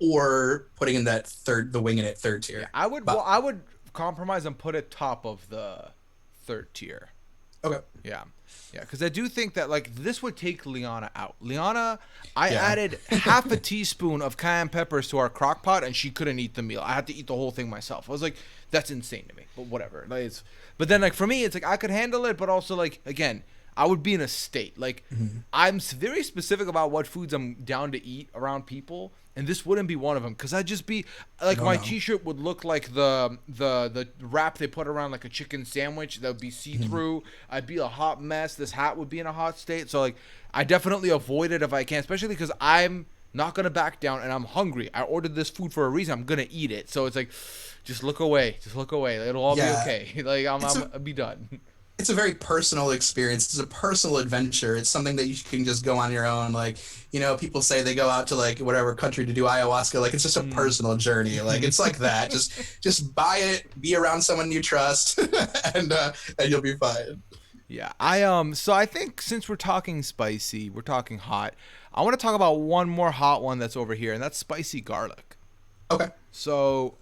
Or putting in that the wing in it third tier. Yeah, I would compromise and put it top of the third tier. Okay. Yeah. Yeah, because I do think that like this would take Liana out. Liana, I added half a teaspoon of cayenne peppers to our crock pot, and she couldn't eat the meal. I had to eat the whole thing myself. I was like, that's insane to me. But whatever. Like, but then like for me, it's like I could handle it, but also like again, I would be in a state. Like I'm very specific about what foods I'm down to eat around people, and this wouldn't be one of them because I'd just be like my t-shirt would look like the wrap they put around like a chicken sandwich that would be see-through. I'd be a hot mess. This hat would be in a hot state. So like I definitely avoid it if I can, especially because I'm not gonna back down and I'm hungry. I ordered this food for a reason. I'm gonna eat it. So it's like, just look away. Just look away. It'll all be okay. Like I'll be done. It's a very personal experience. It's a personal adventure. It's something that you can just go on your own. Like, you know, people say they go out to like whatever country to do ayahuasca. Like, it's just a personal journey. Like, it's like that. Just buy it, be around someone you trust, and you'll be fine. Yeah, so I think since we're talking spicy, we're talking hot, I want to talk about one more hot one that's over here, and that's spicy garlic. Okay. So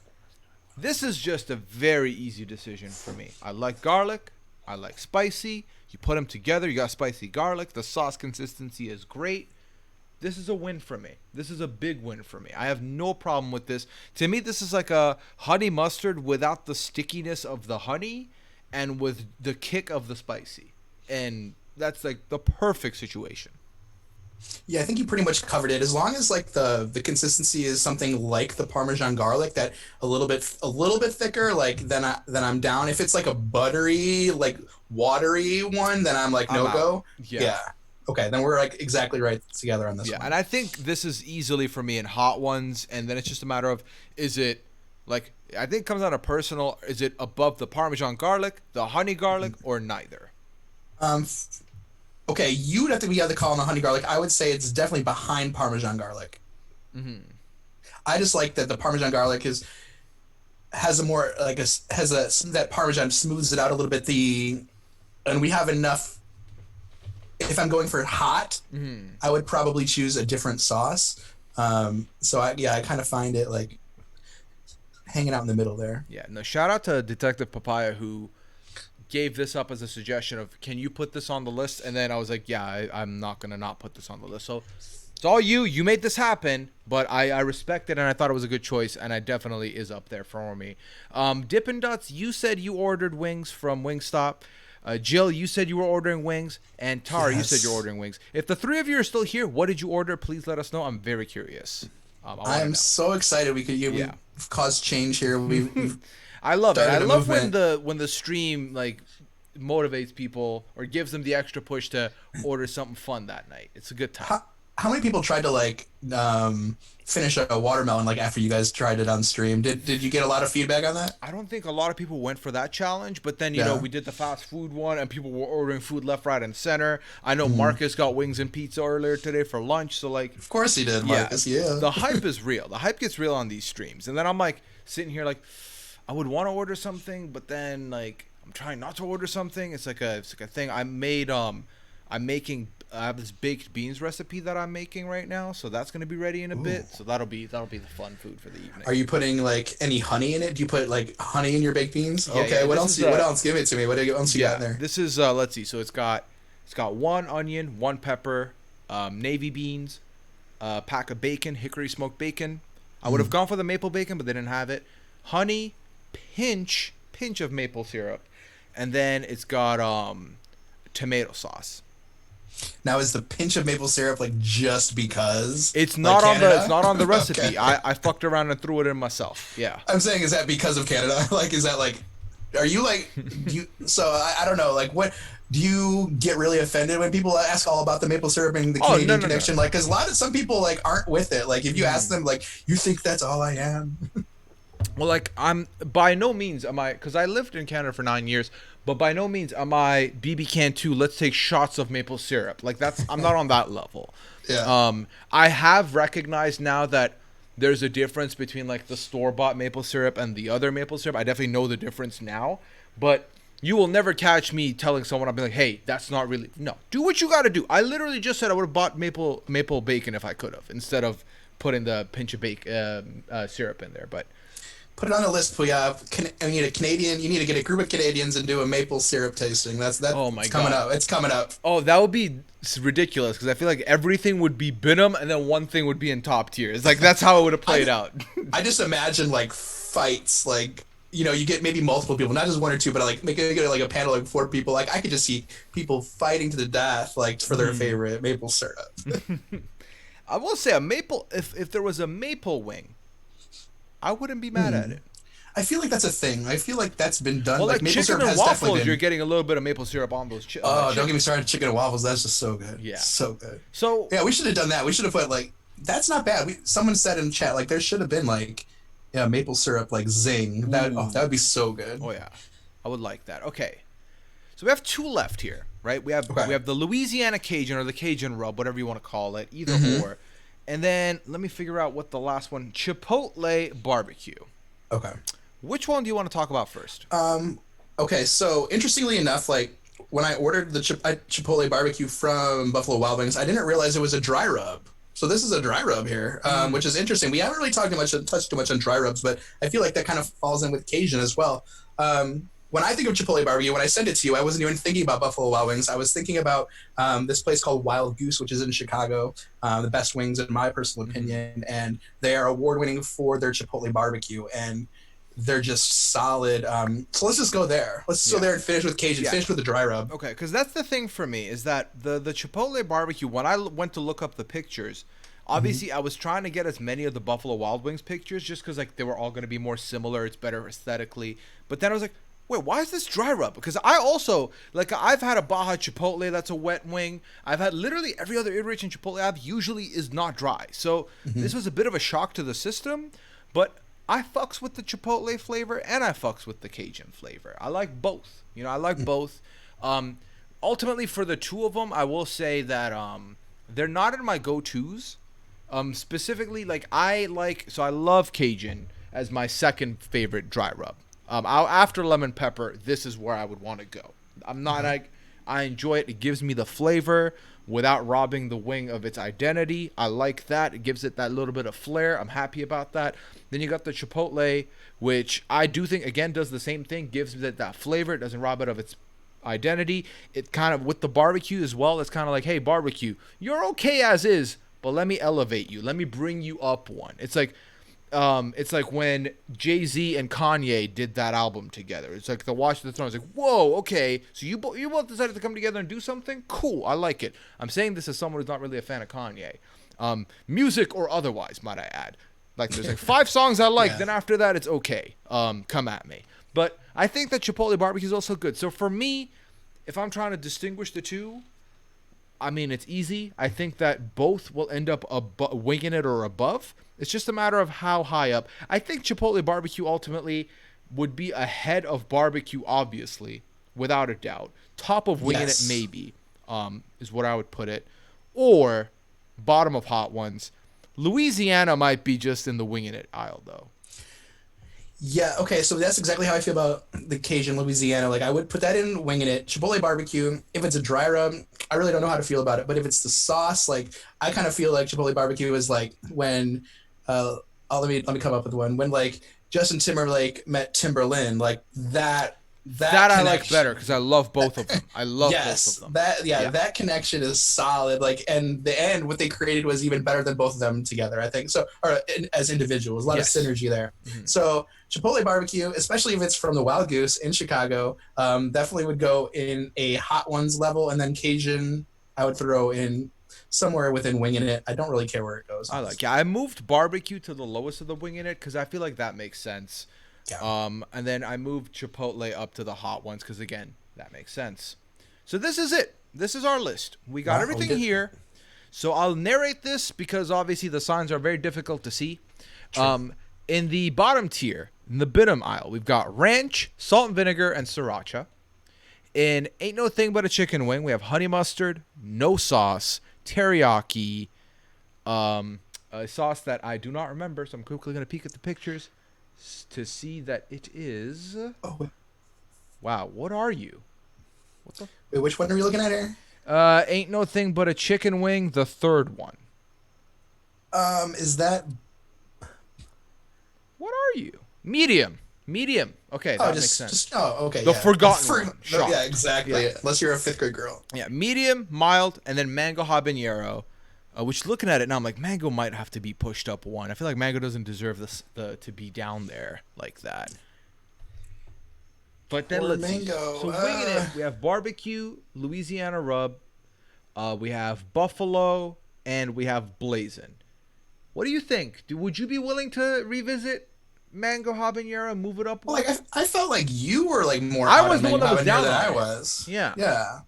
this is just a very easy decision for me. I like garlic. I like spicy. You put them together, you got spicy garlic. The sauce consistency is great. This is a win for me. This is a big win for me. I have no problem with this. To me, this is like a honey mustard without the stickiness of the honey and with the kick of the spicy. And that's like the perfect situation. Yeah, I think you pretty much covered it. As long as like the consistency is something like the Parmesan garlic, that a little bit thicker, like then I'm down. If it's like a buttery, like watery one, then I'm like I'm no out. go. Yeah. Yeah. Okay, then we're like exactly right together on this Yeah, one. and I think this is easily for me in hot ones, and then it's just a matter of, is it like, I think it comes down to personal. Is it above the Parmesan garlic, the honey garlic, or neither? Um, okay, you'd have to be the call on the honey garlic. I would say it's definitely behind Parmesan garlic. Hmm. I just like that the Parmesan garlic is has a more like a has a that Parmesan smooths it out a little bit. The and we have enough. If I'm going for hot, Hmm. I would probably choose a different sauce. So I kind of find it like hanging out in the middle there. Yeah. No. Shout out to Detective Papaya who gave this up as a suggestion of, can you put this on the list? And then I was like, yeah, I'm not gonna not put this on the list. So it's all you. You made this happen, but I respect it and I thought it was a good choice, and it definitely is up there for me. Dippin' Dots, you said you ordered wings from Wingstop. Jill, you said you were ordering wings, and Tara, you said you're Yes, ordering wings. If the three of you are still here, what did you order? Please let us know. I'm very curious. I I want to am know. so excited. Yeah. We've caused change here. We've I love it. I started a love when movement. the stream like motivates people or gives them the extra push to order something fun that night. It's a good time. How many people tried to like finish a watermelon like after you guys tried it on stream? Did you get a lot of feedback on that? I don't think a lot of people went for that challenge, but then Yeah. we did the fast food one, and people were ordering food left, right, and center. I know Mhm. Marcus got wings and pizza earlier today for lunch, so like, Of course he did, yeah, Marcus. Yeah. the hype is real. The hype gets real on these streams, and then I'm like sitting here like, I would want to order something, but then like I'm trying not to order something. It's like a thing. I'm making. I have this baked beans recipe that I'm making right now, so that's gonna be ready in a Ooh. bit. So that'll be the fun food for the evening. Are you putting like any honey in it? Do you put like honey in your baked beans? Yeah, yeah. Okay. What This else? is What else? Give it to me. What else you got yeah. in there? This is let's see. So it's got one onion, one pepper, navy beans, a pack of bacon, hickory smoked bacon. I would have Mm. gone for the maple bacon, but they didn't have it. Honey, pinch of maple syrup, and then it's got tomato sauce. Now is the pinch of maple syrup like just because It's like not on the it's Canada? not on the Okay. recipe. I fucked around and threw it in myself. Yeah. I'm saying is that because of Canada? Like is that like are you like do you so I don't know like what do you get really offended when people ask all about the maple syrup and the Oh, no, Canadian no, no. connection? Like, because a lot of some people like aren't with it. Like, if you ask Mhm. them, like, you think that's all I am? Well, like, I'm by no means am I, because I lived in Canada for 9 years, but by no means am I BB can too. Let's take shots of maple syrup. Like that's, I'm not on that level. Yeah. I have recognized now that there's a difference between like the store bought maple syrup and the other maple syrup. I definitely know the difference now, but you will never catch me telling someone, I'll be like, hey, that's not really, no, do what you got to do. I literally just said I would have bought maple bacon if I could have, instead of putting the pinch of syrup in there. But Put it on the list. We have. I need a Canadian. You need to get a group of Canadians and do a maple syrup tasting. oh my It's coming god. up. It's coming up. Oh, that would be ridiculous, because I feel like everything would be Bingham and then one thing would be in top tier. It's like that's how it would have played out. I just imagine like fights, like you get maybe multiple people, not just one or two, but like make it like a panel of 4 people. Like I could just see people fighting to the death, like for their favorite maple syrup. I will say a maple. If there was a maple wing, I wouldn't be mad at it. I feel like that's a thing. I feel like that's been done. Well, Like like maple chicken syrup and has waffles, definitely you're been. getting a little bit of maple syrup on those. Oh, don't get Chicken. me started. Chicken and waffles. That's just so good. Yeah. So good. So Yeah, we should have done that. We should have put like that's not bad. Someone said in chat like there should have been like yeah maple syrup like zing. That would be so good. oh yeah, I would like that. Okay, so we have two left here, right? Okay. We have the Louisiana Cajun or the Cajun rub, whatever you want to call it, either Mm-hmm. or. And then let me figure out what the last one, Chipotle barbecue. Okay. Which one do you want to talk about first? Okay, so interestingly enough, like when I ordered the Chipotle barbecue from Buffalo Wild Wings, I didn't realize it was a dry rub. So this is a dry rub here, which is interesting. We haven't really touched too much on dry rubs, but I feel like that kind of falls in with Cajun as well. When I think of Chipotle barbecue, when I sent it to you, I wasn't even thinking about Buffalo Wild Wings. I was thinking about this place called Wild Goose, which is in Chicago, the best wings in my personal opinion, and they are award winning for their Chipotle barbecue. And they're just solid. So let's just go there. Let's just go Yeah. there and finish with Cajun. Yeah. Finish with the dry rub. Okay, because that's the thing for me is that the Chipotle barbecue. When I went to look up the pictures, Hmm. obviously I was trying to get as many of the Buffalo Wild Wings pictures just because like they were all going to be more similar. It's better aesthetically. But then I was like, wait, why is this dry rub? Because I also like I've had a Baja Chipotle that's a wet wing. I've had literally every other iteration Chipotle I've usually is not dry. So Hmm. this was a bit of a shock to the system, but I fucks with the Chipotle flavor and I fucks with the Cajun flavor. I like both. You know, I like both. Um, Ultimately, for the two of them, I will say that they're not in my go-tos. Specifically, like I love Cajun as my second favorite dry rub. After lemon pepper, this is where I would want to go. I'm not Uh-huh. like I enjoy it. It gives me the flavor without robbing the wing of its identity. I like that. It gives it that little bit of flair. I'm happy about that. Then you got the Chipotle, which I do think again does the same thing. Gives it that flavor. It doesn't rob it of its identity. It kind of with the barbecue as well. It's kind of like, hey, barbecue, you're okay as is, but let me elevate you. Let me bring you up one. It's like when Jay-Z and Kanye did that album together. It's like the Watch the Throne. It's like, whoa, okay, so you both decided to come together and do something cool. I like it. I'm saying this as someone who's not really a fan of Kanye, music or otherwise, might I add. Like there's like 5 songs I like. Yeah. Then after that, it's okay. Come at me. But I think that Chipotle barbecue is also good. So for me, if I'm trying to distinguish the two, I mean, it's easy. I think that both will end up winging it or above. It's just a matter of how high up. I think Chipotle barbecue ultimately would be ahead of barbecue, obviously, without a doubt. Top of winging it, Yes. maybe, is what I would put it. Or bottom of hot ones. Louisiana might be just in the winging it aisle, though. Yeah, okay, so that's exactly how I feel about the Cajun Louisiana. Like I would put that in winging it. Chipotle barbecue, if it's a dry rub, I really don't know how to feel about it. But if it's the sauce, like I kind of feel like Chipotle barbecue is like when let me come up with one. When like Justin Timberlake met Timberland, like that That I like better connection. because I love both of them. I love both of Yes, them. that yeah, Yeah. that connection is solid. Like, and the end, what they created was even better than both of them together. I think so, or as individuals, a lot of Yes. synergy there. Mhm. So Chipotle barbecue, especially if it's from the Wild Goose in Chicago, definitely would go in a hot ones level, and then Cajun, I would throw in somewhere within winging it. I don't really care where it goes, I like. honestly. Yeah, I moved barbecue to the lowest of the wing in it because I feel like that makes sense. Yeah. And then I moved Chipotle up to the hot ones because again, that makes sense. So this is it. This is our list. We got Wow, we everything did. here. So I'll narrate this because obviously the signs are very difficult to see. True. Um, in the bottom tier, in the Bitum aisle, we've got ranch, salt and vinegar, and sriracha. In Ain't No Thing But a Chicken Wing, we have honey mustard, no sauce, teriyaki, a sauce that I do not remember, so I'm quickly going to peek at the pictures to see that it is. Oh, wait, Wow, what are you? What the? wait, which one are we looking at here? Ain't No Thing But a Chicken Wing, the third one. Is that What are you? Medium. Medium. Okay, oh that makes sense. just oh okay The yeah forgotten one. yeah Shocked. exactly Yeah. unless you're a fifth grade girl. Yeah, medium, mild, and then mango habanero. Which looking at it now, I'm like, mango might have to be pushed up one. I feel like mango doesn't deserve to be down there like that. But then Or let's see. mango. So winging it, we have barbecue, Louisiana rub, we have buffalo, and we have blazing. What do you think? Would you be willing to revisit mango habanero and move it up Well, one? like I felt like you were like more I out was on the one mango that was habanero down than on I it. was. Yeah. Yeah.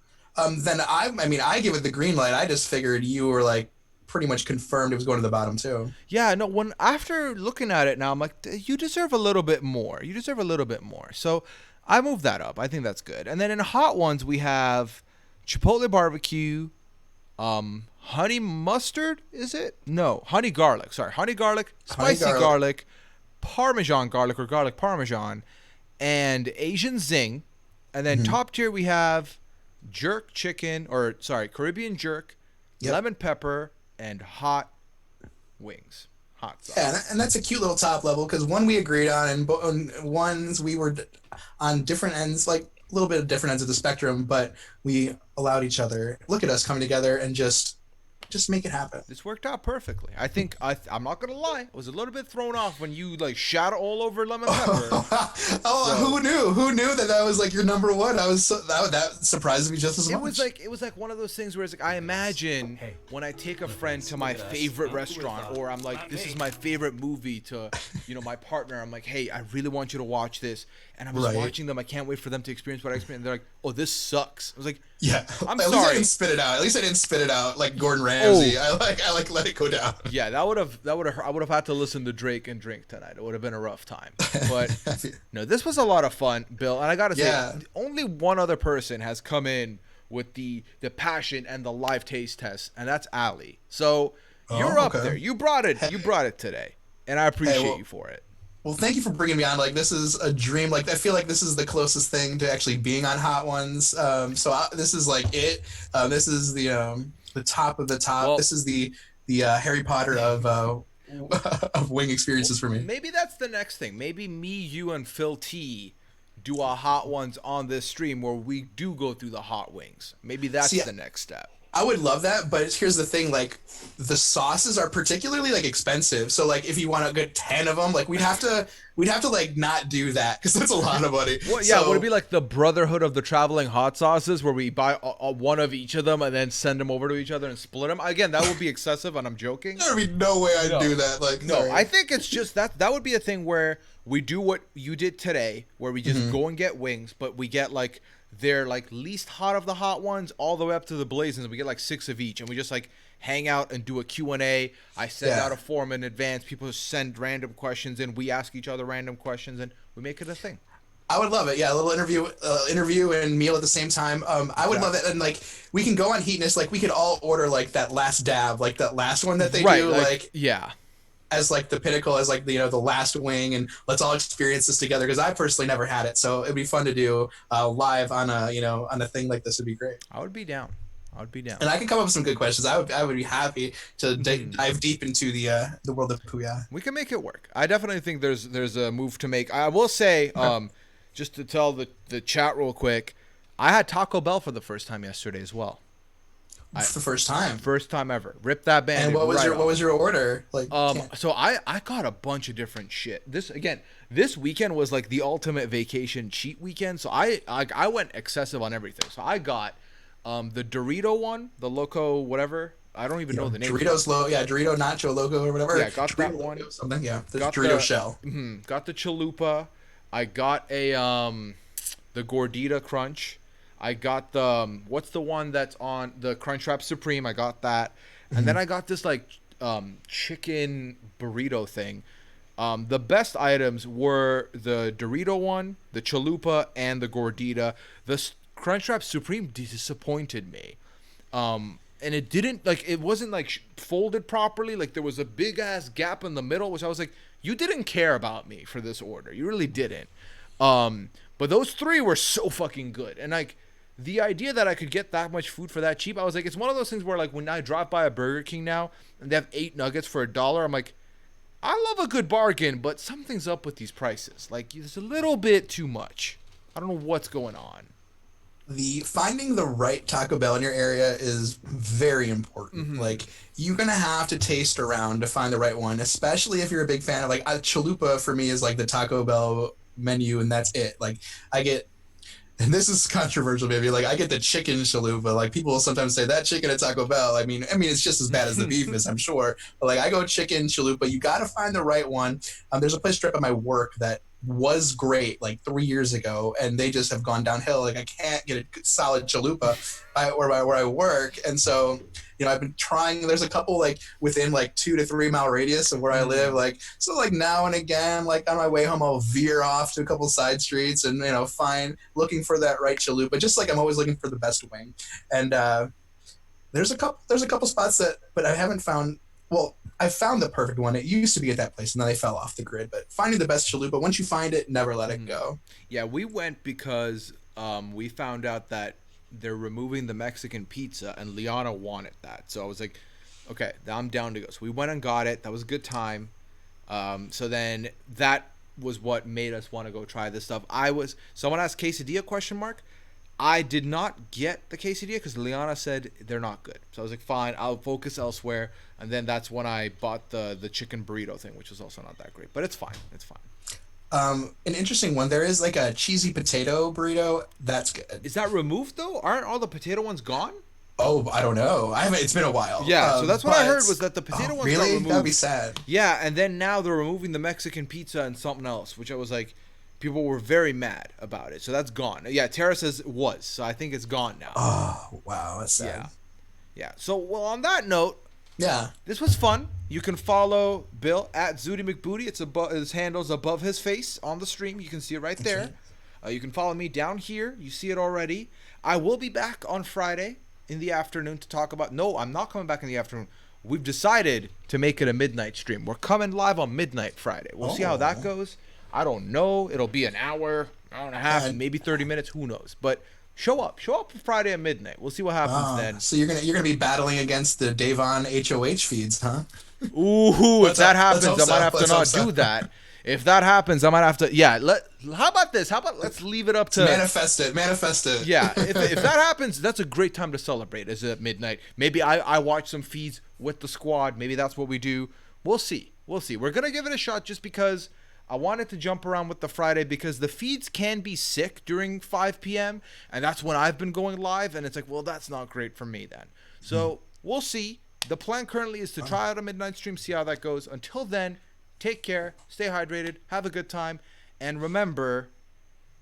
Then I mean I give it the green light. I just figured you were like pretty much confirmed it was going to the bottom too. Yeah, no, when after looking at it now, I'm like, you deserve a little bit more. You deserve a little bit more. So I moved that up. I think that's good. And then in hot ones, we have Chipotle barbecue, honey mustard, is it? No, honey garlic. Sorry, honey garlic, Honey spicy garlic. garlic, Parmesan garlic or garlic Parmesan, and Asian zing. And then Mhm. top tier, we have jerk chicken, or sorry, Caribbean jerk, Yep. lemon pepper, and hot wings. Hot Yeah, sauce. and that's a cute little top level because one we agreed on, and ones we were on different ends, like a little bit of different ends of the spectrum, but we allowed each other. Look at us coming together and just just make it happen. This worked out perfectly. I think I'm not gonna lie. I was a little bit thrown off when you like shot all over lemon pepper. Oh, So who knew? Who knew that that was like your number one? I was that surprised me just as much. it was like one of those things where it's like I imagine when I take a friend to my favorite restaurant, or I'm like, this is my favorite movie to, my partner. I'm like, hey, I really want you to watch this, and I'm just Right. watching them. I can't wait for them to experience what I experienced. And they're like, oh, this sucks. I was like, Yeah. I'm At least I sorry. didn't spit it out. At least I didn't spit it out like Gordon Ramsay. Oh. I let it go down. Yeah, that would have I would have had to listen to Drake and drink tonight. It would have been a rough time. But no, this was a lot of fun, Bill. And I gotta say, Yeah. only one other person has come in with the passion and the live taste test, and that's Ali. So you're up okay. there. You brought it. You brought it today, and I appreciate you for it. Well, thank you for bringing me on. Like, this is a dream. Like, I feel like this is the closest thing to actually being on Hot Ones. This is like it. This is the top of the top. Well, this is the Harry Potter of of wing experiences for me. Maybe that's the next thing. Maybe me, you, and Phil T do a Hot Ones on this stream where we do go through the hot wings. Maybe that's the next step. I would love that, but here's the thing: like, the sauces are particularly like expensive. So, like, if you want a good 10 of them, like, we'd have to like not do that because that's a lot of money. Well, yeah, would it be like the Brotherhood of the Traveling Hot Sauces where we buy one of each of them and then send them over to each other and split them? Again, that would be excessive, and I'm joking. There would be no way I'd do that. Like, No, sorry. I think it's just that would be a thing where we do what you did today, where we just go and get wings, but we get like they're like least hot of the hot ones all the way up to the blazing. We get like 6 of each, and we just like hang out and do a Q&A. I send out a form in advance. People send random questions in. We ask each other random questions, and we make it a thing. I would love it. Yeah, a little interview and meal at the same time. I would love it, and like we can go on Heatness. Like we could all order like that last dab, like that last one that they do, like yeah, as like the pinnacle, as like the last wing, and let's all experience this together. Because I personally never had it, so it'd be fun to do live on a on a thing like this. Would be great. I would be down. And I can come up with some good questions. I would be happy to dive deep into the world of Puya. We can make it work. I definitely think there's a move to make. I will say, just to tell the chat real quick, I had Taco Bell for the first time yesterday as well. It's the first time. First time ever. Rip that band. And what was your order? Like, so I got a bunch of different shit. This weekend was like the ultimate vacation cheat weekend. So I went excessive on everything. So I got the Dorito one, the Loco whatever. I don't even know the name. Dorito Nacho Loco or whatever. Yeah, got Dorito that one. Something. Yeah, the got Dorito shell. Got the Chalupa. I got a the Gordita Crunch. I got the what's the one that's on the Crunchwrap Supreme. I got that, and then I got this like chicken burrito thing. The best items were the Dorito one, the Chalupa, and the Gordita. The Crunchwrap Supreme disappointed me. And it didn't like it wasn't like folded properly. Like there was a big ass gap in the middle, which I was like, you didn't care about me for this order. You really didn't. But those 3 were so fucking good. And like the idea that I could get that much food for that cheap, I was like, it's one of those things where like when I drive by a Burger King now and they have 8 nuggets for $1, I'm like, I love a good bargain, but something's up with these prices. Like it's a little bit too much. I don't know what's going on. Finding the right Taco Bell in your area is very important. Like you're gonna have to taste around to find the right one, especially if you're a big fan of like Chalupa. For me is like the Taco Bell menu, and that's it. Like I get, and this is controversial, maybe. Like I get the chicken Chalupa. Like people will sometimes say that chicken at Taco Bell. I mean, it's just as bad as the beef is, I'm sure. But like I go chicken Chalupa. You got to find the right one. There's a place right by my work that was great like 3 years ago, and they just have gone downhill. Like I can't get a solid Chalupa where I work, and so I've been trying. There's a couple like within like 2 to 3 mile radius of where I live. Like so, like now and again, like on my way home, I'll veer off to a couple side streets and looking for that right Chalupa. Just like I'm always looking for the best wing, and there's a couple spots but I haven't found. Well, I found the perfect one. It used to be at that place, and then they fell off the grid. But finding the best Chalupa, once you find it, never let it go. Yeah, we went because we found out that they're removing the Mexican pizza, and Liana wanted that. So I was like, okay, I'm down to go. So we went and got it. That was a good time. So then that was what made us want to go try this stuff. Someone asked quesadilla question mark. I did not get the quesadilla because Liana said they're not good. So I was like, fine, I'll focus elsewhere. And then that's when I bought the chicken burrito thing, which was also not that great. But it's fine. It's fine. An interesting one. There is like a cheesy potato burrito. That's good. Is that removed though? Aren't all the potato ones gone? Oh, I don't know. I haven't. It's been a while. Yeah, so that's what I heard was that the potato ones got really? removed. That'd be sad. Yeah, and then now they're removing the Mexican pizza and something else, which I was like, people were very mad about it. So that's gone. Yeah, Tara says it was, so I think it's gone now. Oh, wow, that's sad. Yeah, yeah. So well, on that note, Yeah. this was fun. You can follow Bill at Zooty McBooty. It's above his handle's above his face on the stream. You can see it right there. You can follow me down here. You see it already. I will be back on Friday in the afternoon to talk about. No, I'm not coming back in the afternoon. We've decided to make it a midnight stream. We're coming live on midnight Friday. We'll see how that goes. I don't know. It'll be an hour and a half, maybe 30 minutes. Who knows? But show up Friday at midnight. We'll see what happens then. So you're gonna be battling against the Davon HOH feeds, huh? Ooh, if that happens, I hope might so. have to Let's not hope so. do that. If that happens, I might have to. Yeah. How about this? How about let's leave it up to Manifest it. Manifest it. Yeah. If that happens, that's a great time to celebrate. Is at midnight. Maybe I watch some feeds with the squad. Maybe that's what we do. We'll see. We'll see. We're gonna give it a shot just because I wanted to jump around with the Friday because the feeds can be sick during 5 p.m. and that's when I've been going live, and it's like, well, that's not great for me then. So we'll see. The plan currently is to try out a midnight stream, see how that goes. Until then, take care, stay hydrated, have a good time, and remember,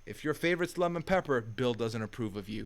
if your favorite's lemon pepper, Bill doesn't approve of you.